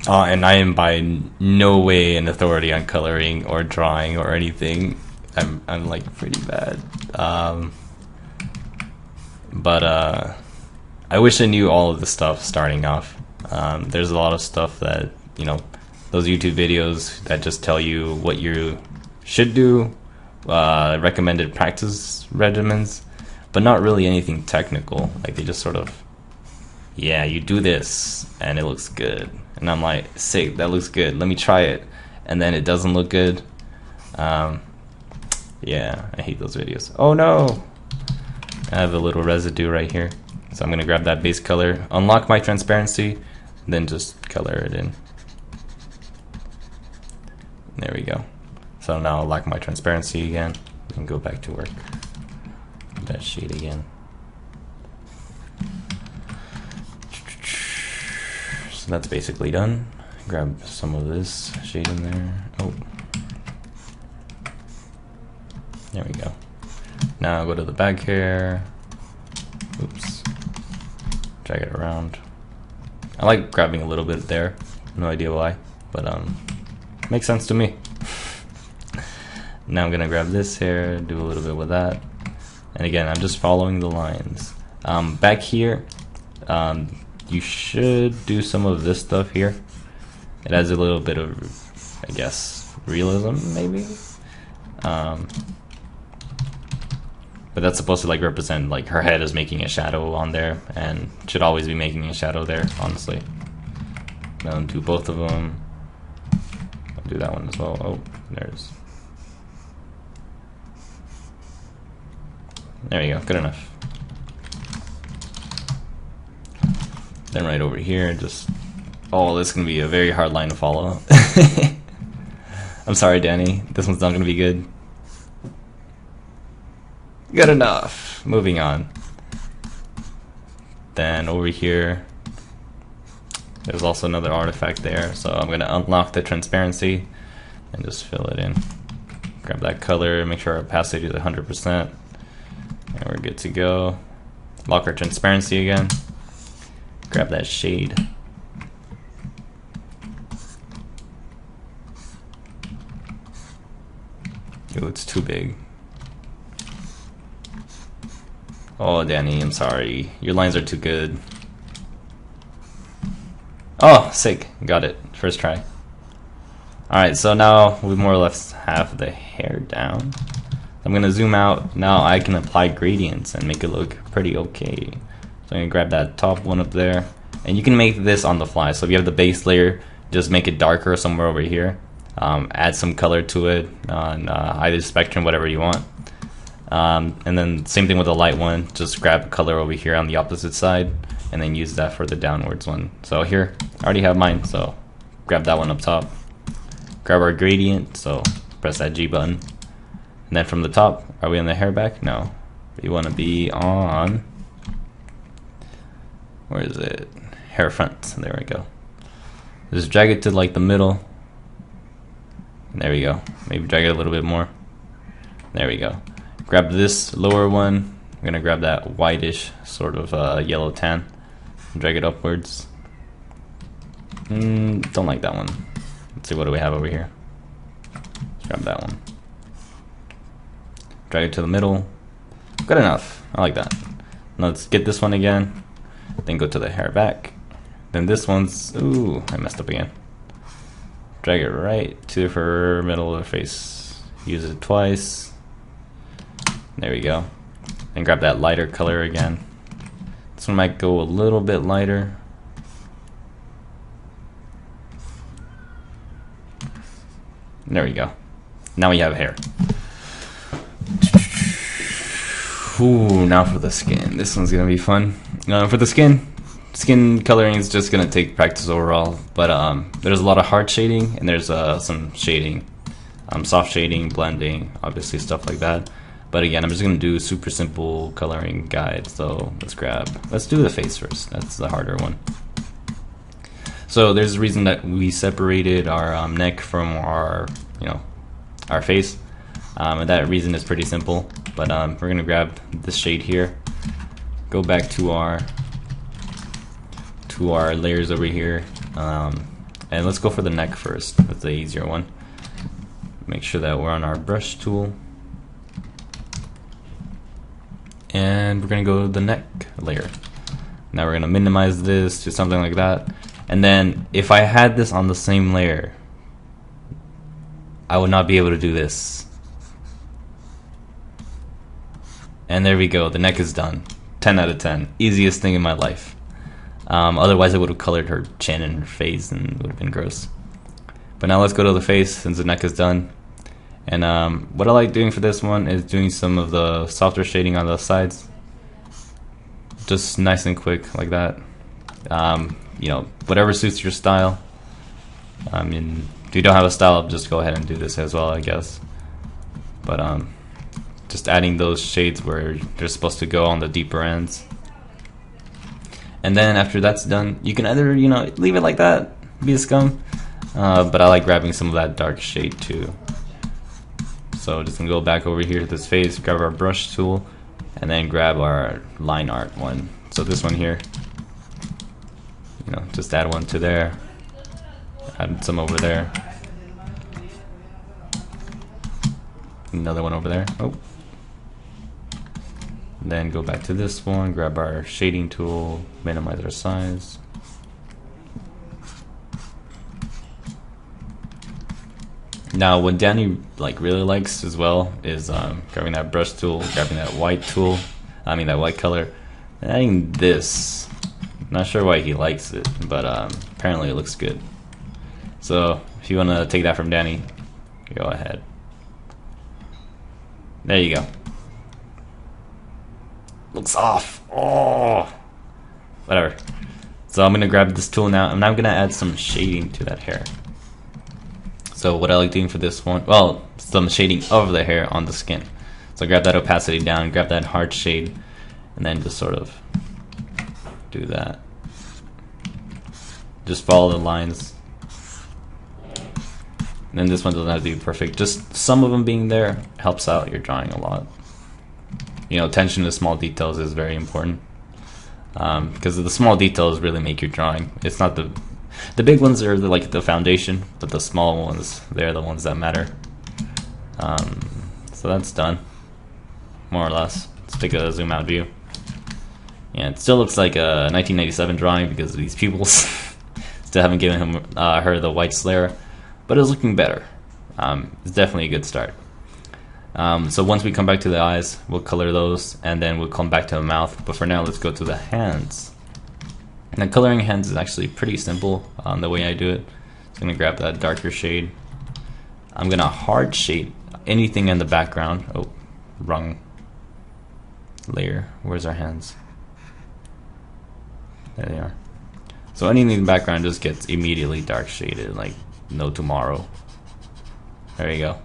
And I am by no way an authority on coloring or drawing or anything. I'm like pretty bad. But I wish I knew all of the stuff starting off. There's a lot of stuff that, you know, those YouTube videos that just tell you what you should do, recommended practice regimens, but not really anything technical. Like they just sort of, yeah, you do this and it looks good. And I'm like, sick, that looks good, let me try it. And then it doesn't look good. Yeah, I hate those videos. Oh no! I have a little residue right here. So I'm gonna grab that base color, unlock my transparency, then just color it in. There we go. So now I'll lock my transparency again and go back to work. That shade again. So that's basically done. Grab some of this shade in there. Oh. There we go. Now I'll go to the back hair. Oops. Drag it around. I like grabbing a little bit there. No idea why, but makes sense to me. Now I'm gonna grab this hair, do a little bit with that. And again, I'm just following the lines. Back here, you should do some of this stuff here. It adds a little bit of, I guess, realism, maybe? But that's supposed to like represent like her head is making a shadow on there, and should always be making a shadow there, honestly. Now do both of them. I'll do that one as well. Oh, there's. There you go, good enough. Then right over here, just, oh, this is gonna be a very hard line to follow. I'm sorry, Danny, this one's not gonna be good. Good enough. Moving on. Then over here, there's also another artifact there, so I'm gonna unlock the transparency and just fill it in. Grab that color, make sure our opacity is 100%, and we're good to go. Lock our transparency again. Grab that shade. Ooh, it's too big. Oh, Danny, I'm sorry. Your lines are too good. Oh, sick. Got it. First try. Alright, so now we more or less have the hair down. I'm going to zoom out. Now I can apply gradients and make it look pretty okay. So I'm going to grab that top one up there. And you can make this on the fly. So if you have the base layer, just make it darker somewhere over here. Add some color to it on either spectrum, whatever you want. And then same thing with the light one, just grab a color over here on the opposite side and then use that for the downwards one. So here, I already have mine, so grab that one up top. Grab our gradient, so press that G button. And then from the top, are we on the hair back? No. We want to be on, where is it? Hair front, there we go. Just drag it to like the middle. There we go. Maybe drag it a little bit more. There we go. Grab this lower one. I'm gonna grab that whitish sort of yellow tan. Drag it upwards. Don't like that one. Let's see, what do we have over here? Let's grab that one. Drag it to the middle. Good enough. I like that. Now let's get this one again. Then go to the hair back. Then this one's, ooh, I messed up again. Drag it right to her middle of the face. Use it twice. There we go. And grab that lighter color again. This one might go a little bit lighter. There we go. Now we have hair. Ooh, now for the skin. This one's gonna be fun. For the skin coloring is just gonna take practice overall. But there's a lot of hard shading and there's some shading, soft shading, blending, obviously stuff like that. But again, I'm just gonna do a super simple coloring guide. So let's do the face first. That's the harder one. So there's a reason that we separated our neck from our, our face. And that reason is pretty simple. But we're gonna grab this shade here. Go back to our layers over here, and let's go for the neck first. That's the easier one. Make sure that we're on our brush tool. And we're gonna go to the neck layer. Now we're gonna minimize this to something like that. And then if I had this on the same layer, I would not be able to do this. And there we go, the neck is done. 10 out of 10. Easiest thing in my life. Otherwise I would have colored her chin and her face and it would have been gross. But now let's go to the face since the neck is done. And what I like doing for this one is doing some of the softer shading on the sides. Just nice and quick like that. Whatever suits your style. I mean, if you don't have a style, just go ahead and do this as well, I guess. But just adding those shades where they're supposed to go on the deeper ends. And then after that's done, you can either, leave it like that, be a scum. But I like grabbing some of that dark shade too. So just gonna go back over here to this face, grab our brush tool, and then grab our line art one. So this one here, just add one to there, add some over there, another one over there. Oh. Then go back to this one, grab our shading tool, minimize our size. Now what Danny really likes as well is grabbing that brush tool, grabbing that white tool, that white color, and adding this. Not sure why he likes it, but apparently it looks good. So if you want to take that from Danny, go ahead. There you go. looks off. Oh, whatever. So I'm gonna grab this tool now, and I'm gonna add some shading to that hair. So what I like doing for this one, well, some shading of the hair on the skin. So grab that opacity down, grab that hard shade, and then just sort of do that. Just follow the lines. And then this one doesn't have to be perfect. Just some of them being there helps out your drawing a lot. You know, attention to small details is very important. Because the small details really make your drawing. It's not the big ones are like the foundation, but the small ones, they're the ones that matter. So that's done, more or less. Let's take a zoom out view. Yeah, it still looks like a 1997 drawing because these pupils still haven't given her the white slayer, but it's looking better. It's definitely a good start. So once we come back to the eyes, we'll color those, and then we'll come back to the mouth. But for now, let's go to the hands. Now, coloring hands is actually pretty simple the way I do it. So I'm gonna grab that darker shade. I'm gonna hard shade anything in the background. Oh, wrong layer. Where's our hands? There they are. So anything in the background just gets immediately dark shaded, like no tomorrow. There you go.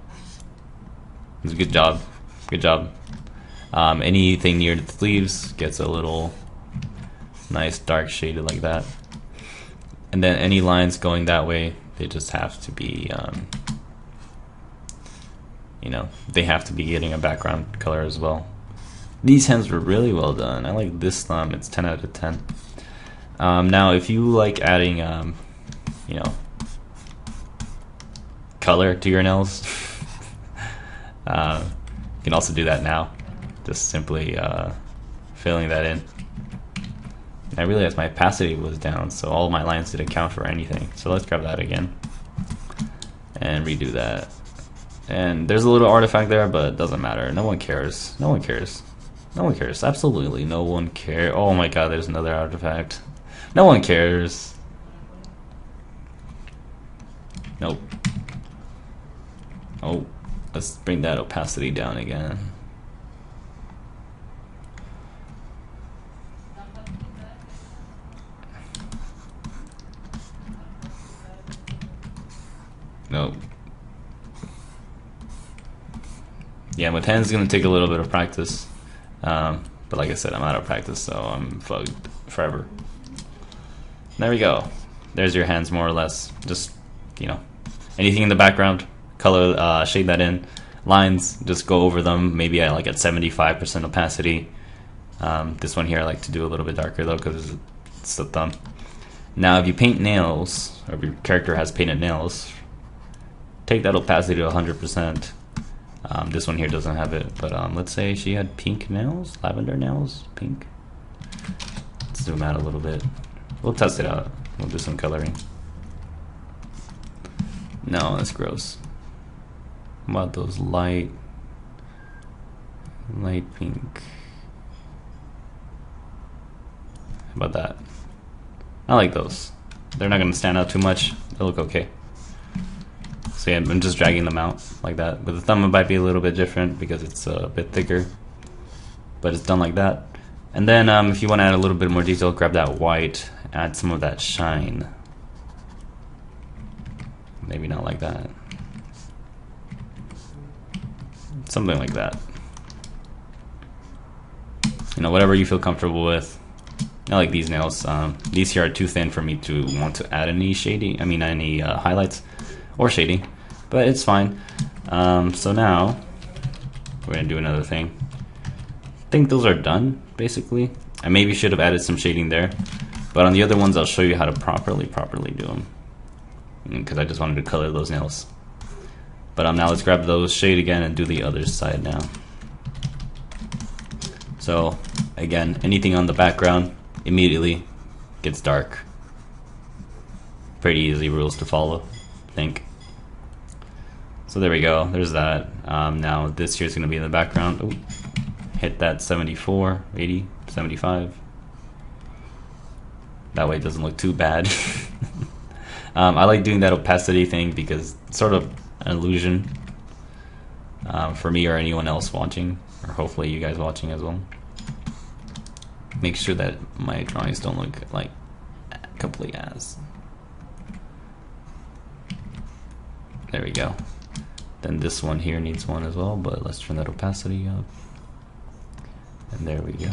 It's a good job. Good job. Anything near the sleeves gets a little nice dark shaded like that. And then any lines going that way, they just have to be, you know, they have to be getting a background color as well. These hands were really well done. I like this thumb. It's 10 out of 10. Now, if you like adding, you know, color to your nails, you can also do that now. Just simply filling that in. And I realized my opacity was down, so all my lines didn't count for anything. So let's grab that again and redo that. And there's a little artifact there, but it doesn't matter. No one cares. No one cares. No one cares. Absolutely no one cares. Oh my god, there's another artifact. No one cares. Nope. Oh, let's bring that opacity down again. Nope. Yeah, with hands it's gonna take a little bit of practice. But like I said, I'm out of practice, so I'm fucked forever. There we go. There's your hands more or less. Just, you know, anything in the background, color, shade that in. Lines, just go over them, maybe at 75% opacity. This one here I like to do a little bit darker though, because it's the thumb. Now if you paint nails, or if your character has painted nails, take that opacity to 100%. This one here doesn't have it, but let's say she had pink nails, lavender nails, pink. Let's zoom out a little bit. We'll test it out. We'll do some coloring. No, that's gross. How about those light pink? How about that? I like those. They're not gonna stand out too much. They look okay. So yeah, I'm just dragging them out like that. But the thumb might be a little bit different because it's a bit thicker. But it's done like that. And then if you want to add a little bit more detail, grab that white, add some of that shine. Maybe not like that. Something like that. You know, whatever you feel comfortable with. I like these nails. These here are too thin for me to want to add any shading. I mean, any highlights or shading, but it's fine. So now we're gonna do another thing. I think those are done basically. I maybe should have added some shading there, but on the other ones I'll show you how to properly do them, because I just wanted to color those nails. But now let's grab those, shade again, and do the other side now. So again, anything on the background immediately gets dark. Pretty easy rules to follow, I think. So there we go, there's that. Now this here's gonna be in the background. Ooh. Hit that 74, 80, 75. That way it doesn't look too bad. I like doing that opacity thing because it's sort of an illusion for me or anyone else watching, or hopefully you guys watching as well. make sure that my drawings don't look like complete ass. There we go. Then this one here needs one as well, but let's turn that opacity up. And there we go.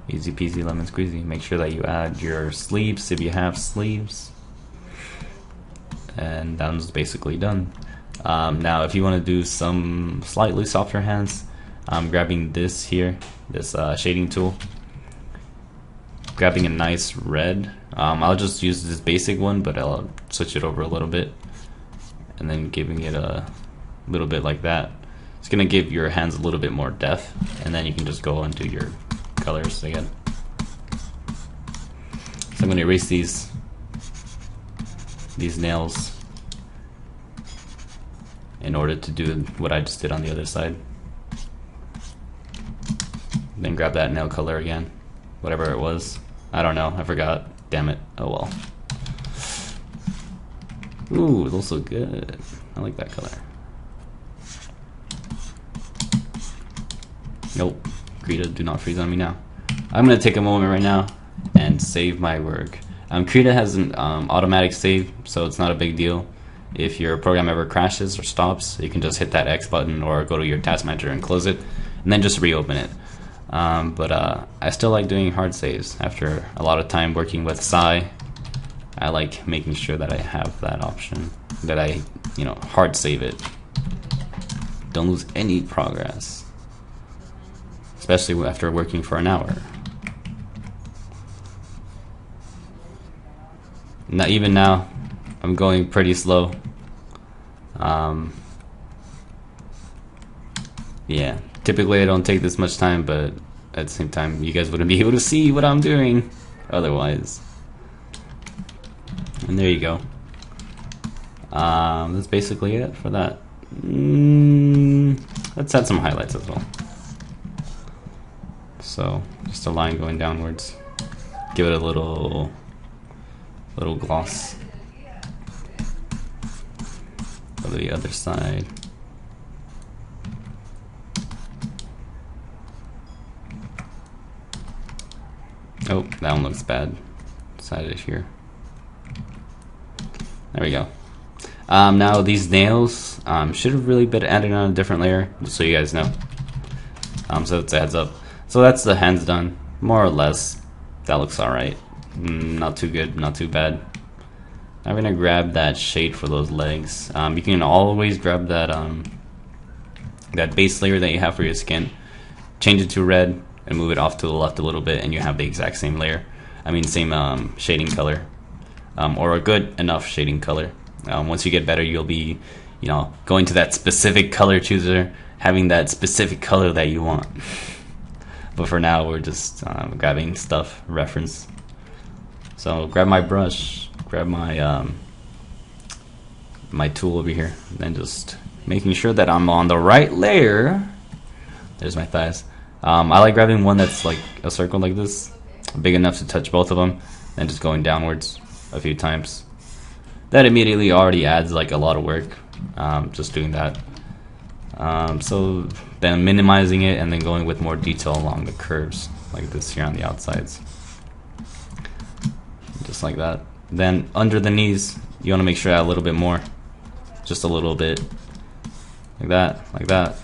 Easy peasy lemon squeezy. Make sure that you add your sleeves if you have sleeves. And that one's basically done. Now if you want to do some slightly softer hands, I'm grabbing this here, this shading tool. Grabbing a nice red. I'll just use this basic one, but I'll switch it over a little bit. And then giving it a little bit like that. It's gonna give your hands a little bit more depth, and then you can just go and do your colors again. So I'm gonna erase these nails in order to do what I just did on the other side. Then grab that nail color again, whatever it was. I don't know, I forgot. Damn it. Oh well. Ooh, those look good. I like that color. Nope. Krita, do not freeze on me now. I'm gonna take a moment right now and save my work. Krita has an automatic save, so it's not a big deal. If your program ever crashes or stops, you can just hit that X button or go to your task manager and close it, and then just reopen it. But I still like doing hard saves. After a lot of time working with Psy, I like making sure that I have that option, that I, hard save it. Don't lose any progress, especially after working for an hour. Not even now, I'm going pretty slow. Yeah, typically I don't take this much time, but at the same time, you guys wouldn't be able to see what I'm doing otherwise. And there you go. That's basically it for that. Let's add some highlights as well. So just a line going downwards. Give it a little gloss. Go to the other side. Oh, that one looks bad. Side it here. There we go. Now these nails should have really been added on a different layer, just so you guys know. So it's a heads up. So that's the hands done, more or less. That looks alright. Not too good, not too bad. I'm gonna grab that shade for those legs. You can always grab that that base layer that you have for your skin, change it to red, and move it off to the left a little bit, and you have the exact same layer. Same shading color, or a good enough shading color. Once you get better, you'll be, going to that specific color chooser, having that specific color that you want. But for now, we're just grabbing stuff, reference. So grab my brush, grab my my tool over here, and then just making sure that I'm on the right layer. There's my thighs. I like grabbing one that's like a circle like this, big enough to touch both of them, and just going downwards a few times. That immediately already adds like a lot of work, just doing that. So then minimizing it and then going with more detail along the curves, like this here on the outsides. Just like that. Then under the knees, you want to make sure I add a little bit more. Just a little bit. Like that, like that.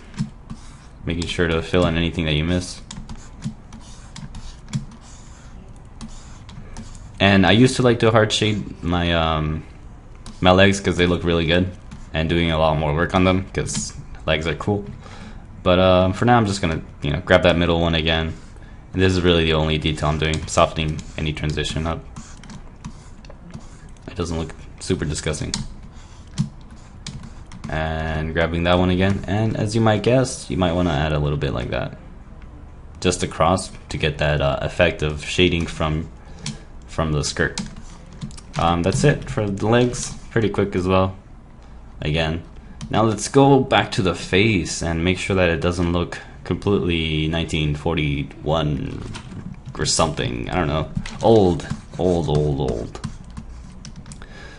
Making sure to fill in anything that you miss. And I used to like to hard shade my my legs because they look really good, and doing a lot more work on them because legs are cool. But for now, I'm just gonna grab that middle one again. And this is really the only detail I'm doing, softening any transition up. It doesn't look super disgusting. And grabbing that one again, and as you might guess, you might want to add a little bit like that, just across to get that effect of shading from the skirt. That's it for the legs. Pretty quick as well. Again, now let's go back to the face and make sure that it doesn't look completely 1941 or something. I don't know. Old.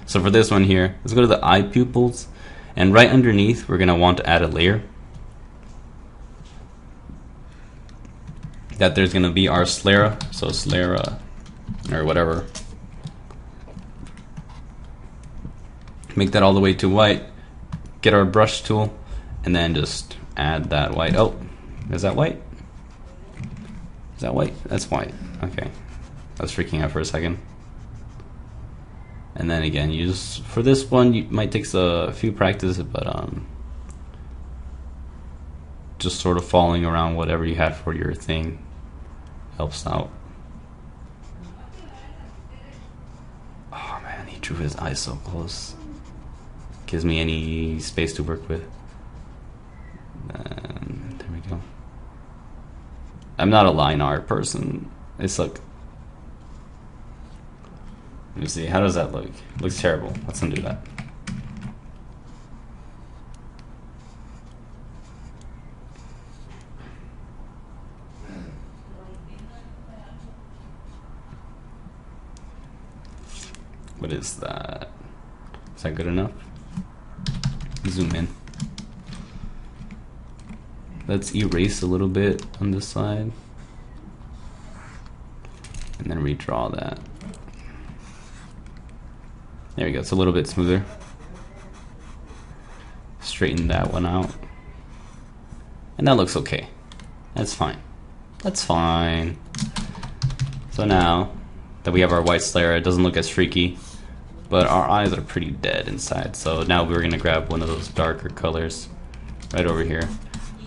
So for this one here, let's go to the eye pupils, and right underneath we're gonna want to add a layer. that there's gonna be our sclera, so sclera or whatever. Make that all the way to white. Get our brush tool, and then just add that white. Oh, is that white? Is that white? That's white. Okay, I was freaking out for a second. And then again, you just for this one, you might take a few practice, but just sort of following around whatever you had for your thing helps out. Oh man, he drew his eyes so close. Gives me any space to work with. And there we go. I'm not a line art person. It's like, let me see, how does that look? It looks terrible. Let's undo that. What is that? Is that good enough? Zoom in. Let's erase a little bit on this side and then redraw that. There we go, it's a little bit smoother. Straighten that one out. And that looks okay. That's fine. That's fine. So now that we have our white sclera, it doesn't look as freaky, but our eyes are pretty dead inside. So now we're gonna grab one of those darker colors right over here.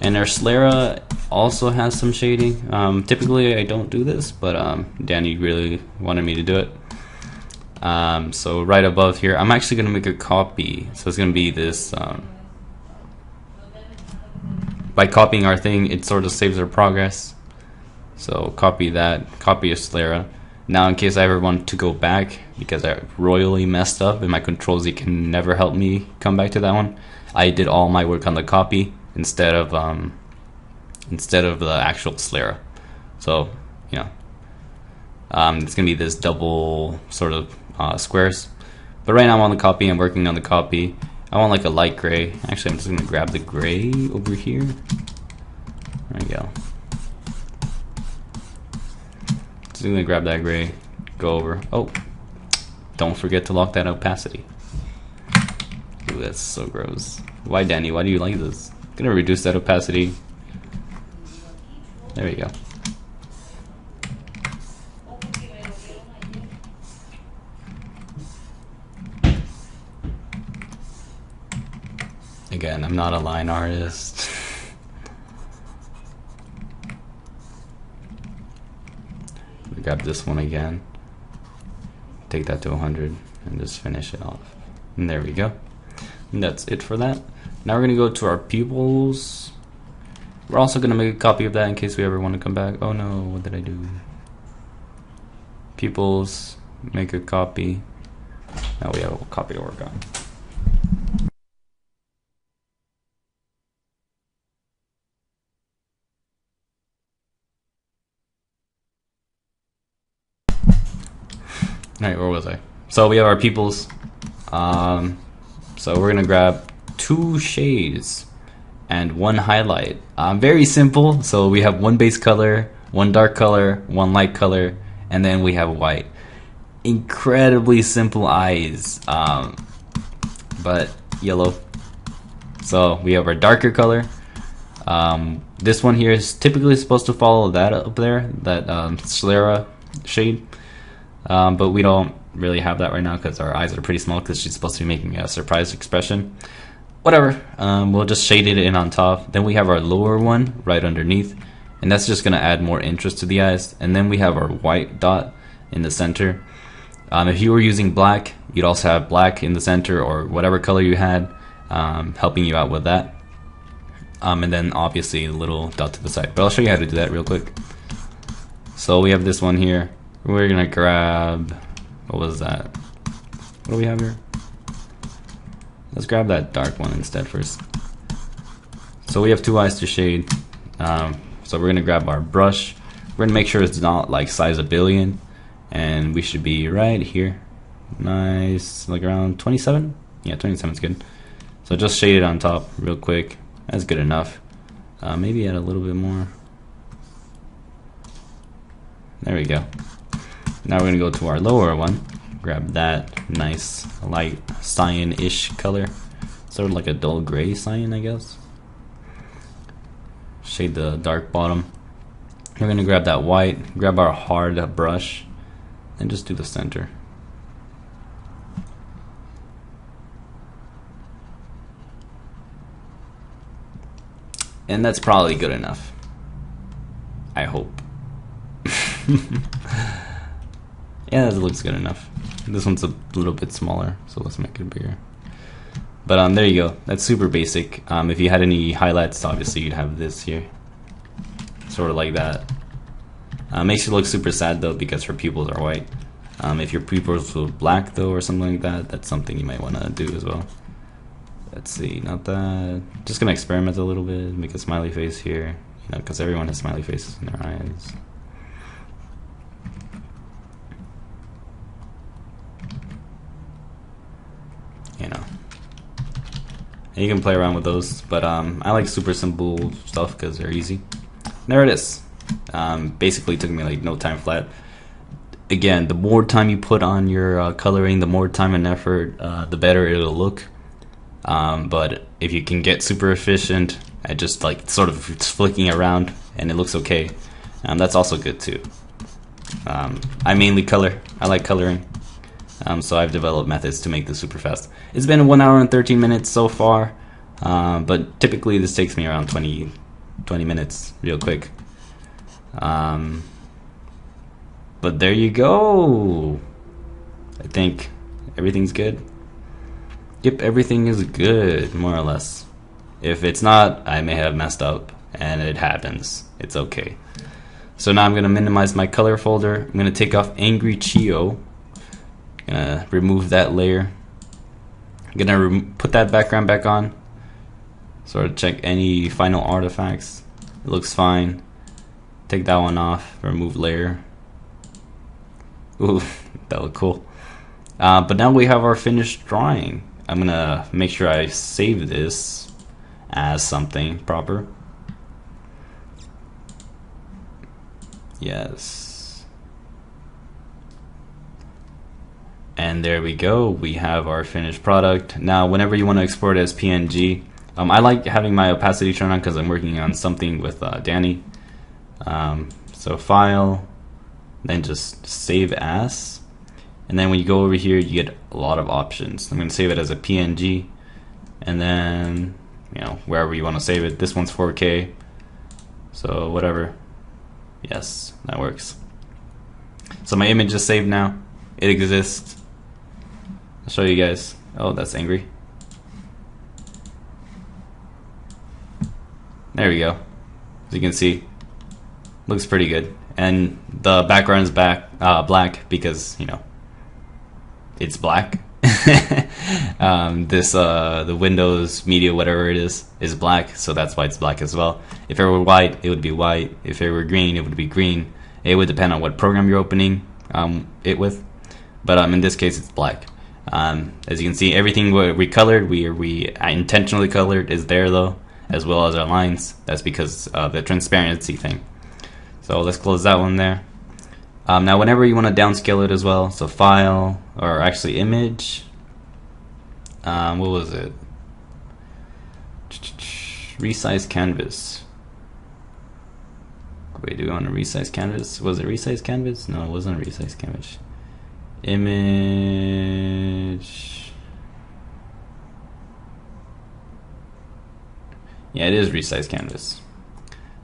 And our sclera also has some shading. Typically I don't do this, but Danny really wanted me to do it. So right above here, I'm actually gonna make a copy. So it's gonna be this, by copying our thing, it sort of saves our progress. So copy that, copy a sclera. Now in case I ever want to go back, because I royally messed up and my Control Z can never help me come back to that one, I did all my work on the copy instead of the actual sclera. So, you know, it's gonna be this double sort of squares. But right now I'm on the copy, I'm working on the copy. I want like a light gray. Actually, I'm just gonna grab the gray over here. There we go. Just gonna grab that gray, go over. Oh, don't forget to lock that opacity. Ooh, that's so gross. Why, Danny? Why do you like this? I'm gonna reduce that opacity. There we go. Again, I'm not a line artist. Grab this one again, take that to 100 and just finish it off, and there we go. And that's it for that. Now we're gonna go to our pupils. We're also gonna make a copy of that in case we ever want to come back. Oh no, what did I do? Pupils, make a copy. Now we have a copy to work on. Alright, where was I? So we have our pupils. So we're gonna grab 2 shades and 1 highlight. Very simple. So we have 1 base color, 1 dark color, 1 light color, and then we have white. Incredibly simple eyes, but yellow. So we have our darker color. This one here is typically supposed to follow that up there, that sclera shade. But we don't really have that right now because our eyes are pretty small because she's supposed to be making a surprise expression. Whatever, we'll just shade it in on top. Then we have our lower one right underneath, and that's just gonna add more interest to the eyes. And then we have our white dot in the center. If you were using black, you'd also have black in the center or whatever color you had, helping you out with that. And then obviously a little dot to the side, but I'll show you how to do that real quick. So we have this one here. We're gonna grab, what was that? What do we have here? Let's grab that dark one instead first. So we have 2 eyes to shade. So we're gonna grab our brush. We're gonna make sure it's not like size 1 billion, and we should be right here. Nice, like around 27? Yeah, 27 is good. So just shade it on top real quick. That's good enough. Maybe add a little bit more. There we go. Now we're gonna go to our lower one. Grab that nice light cyan-ish color. Sort of like a dull gray cyan, I guess. Shade the dark bottom. We're gonna grab that white, grab our hard brush, and just do the center. And that's probably good enough. I hope. Yeah, that looks good enough. This one's a little bit smaller, so let's make it bigger. But there you go. That's super basic. If you had any highlights, obviously you'd have this here. Sort of like that. Makes you look super sad though, because her pupils are white. If your pupils were black though, or something like that, that's something you might want to do as well. Let's see, not that. Just gonna experiment a little bit, make a smiley face here, you know, because everyone has smiley faces in their eyes. You know, and you can play around with those, but I like super simple stuff because they're easy. There it is. Basically took me like no time flat. Again, the more time you put on your coloring, the more time and effort, the better it'll look. But if you can get super efficient at just like sort of flicking around and it looks okay, that's also good too. I mainly color. I like coloring. So I've developed methods to make this super fast. It's been 1 hour and 13 minutes so far, but typically this takes me around 20 minutes real quick. But there you go. I think everything's good. Yep, everything is good, more or less. If it's not, I may have messed up, and it happens. It's okay. So now I'm going to minimize my color folder. I'm going to take off Angry Chio. Gonna remove that layer. I'm gonna put that background back on. Sort of check any final artifacts. It looks fine. Take that one off. Remove layer. Ooh, that looked cool. But now we have our finished drawing. I'm gonna make sure I save this as something proper. Yes. And there we go, we have our finished product. Now whenever you want to export it as PNG, I like having my opacity turned on because I'm working on something with Danny. So file, then just save as, and then when you go over here you get a lot of options. I'm going to save it as a PNG, and then you know, wherever you want to save it. This one's 4K, so whatever. Yes, that works. So my image is saved now. It exists. I'll show you guys. Oh, that's angry. There we go. As you can see, looks pretty good. And the background is black because, you know, it's black. The Windows media, whatever it is black, so that's why it's black as well. If it were white, it would be white. If it were green, it would be green. It would depend on what program you're opening it with. But in this case, it's black. As you can see, everything we colored, we intentionally colored, is there though, as well as our lines. That's because of the transparency thing. So let's close that one there. Now whenever you want to downscale it as well, so file, or actually image, what was it? Resize canvas. Wait, do we want to resize canvas? Was it resize canvas? No, it wasn't resize canvas. Image. Yeah, it is resize canvas.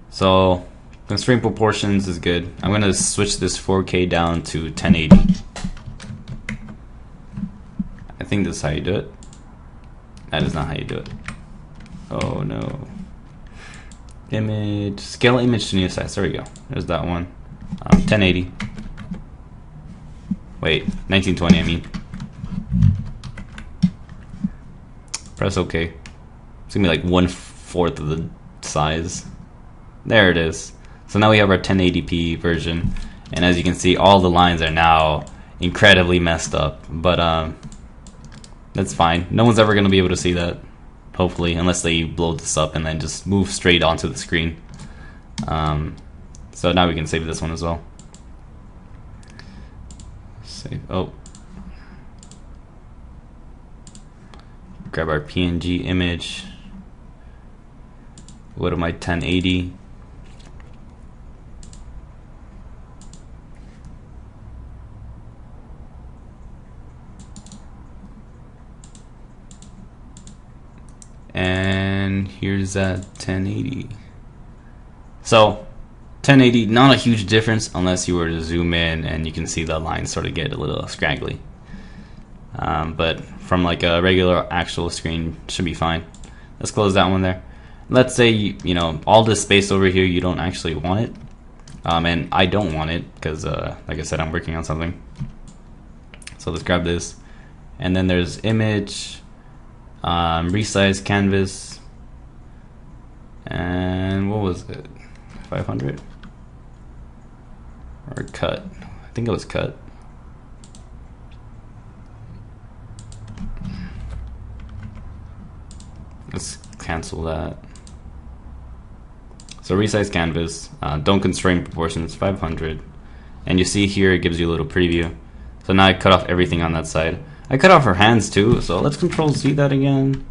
So constraint proportions is good. I'm going to switch this 4K down to 1080. I think this is how you do it. That is not how you do it. Oh no. Image, scale image to new size. There we go. There's that one. 1080. Wait, 1920 I mean. Press OK. It's gonna be like 1/4 of the size. There it is. So now we have our 1080p version, and as you can see, all the lines are now incredibly messed up, but that's fine. No one's ever gonna be able to see that, hopefully, unless they blow this up and then just move straight onto the screen. So now we can save this one as well. Save. Oh. Grab our PNG image. Go to my 1080. And here's that 1080. So 1080, not a huge difference unless you were to zoom in and you can see the lines sort of get a little scraggly. But from like a regular actual screen, should be fine. Let's close that one there. Let's say you know all this space over here you don't actually want it, and I don't want it because like I said, I'm working on something. So let's grab this, and then there's image, resize canvas, and what was it, 500 or cut? I think it was cut. Let's cancel that. So resize canvas, don't constrain proportions, 500. And you see here it gives you a little preview. So now I cut off everything on that side. I cut off her hands too, so let's Control Z that again.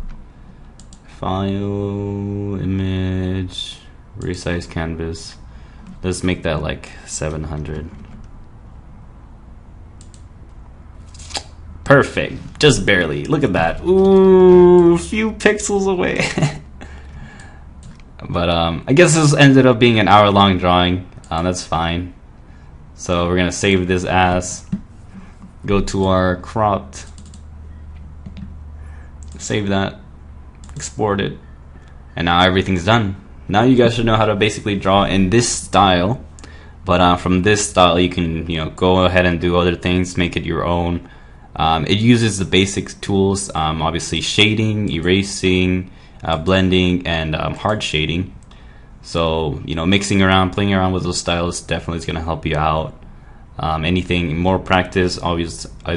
File, image, resize canvas. Let's make that like 700. Perfect, just barely. Look at that. Ooh, a few pixels away. But I guess this ended up being an hour-long drawing. That's fine. So we're gonna save this as. Go to our cropped. Save that. Export it. And now everything's done. Now you guys should know how to basically draw in this style. But from this style, you can go ahead and do other things, make it your own. It uses the basic tools, obviously shading, erasing, blending, and hard shading. So mixing around, playing around with those styles definitely is going to help you out. Anything more practice is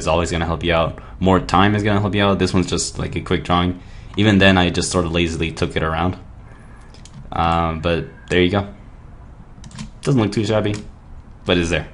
always going to help you out. More time is going to help you out. This one's just like a quick drawing. Even then, I just sort of lazily took it around. But there you go. Doesn't look too shabby, but it's there.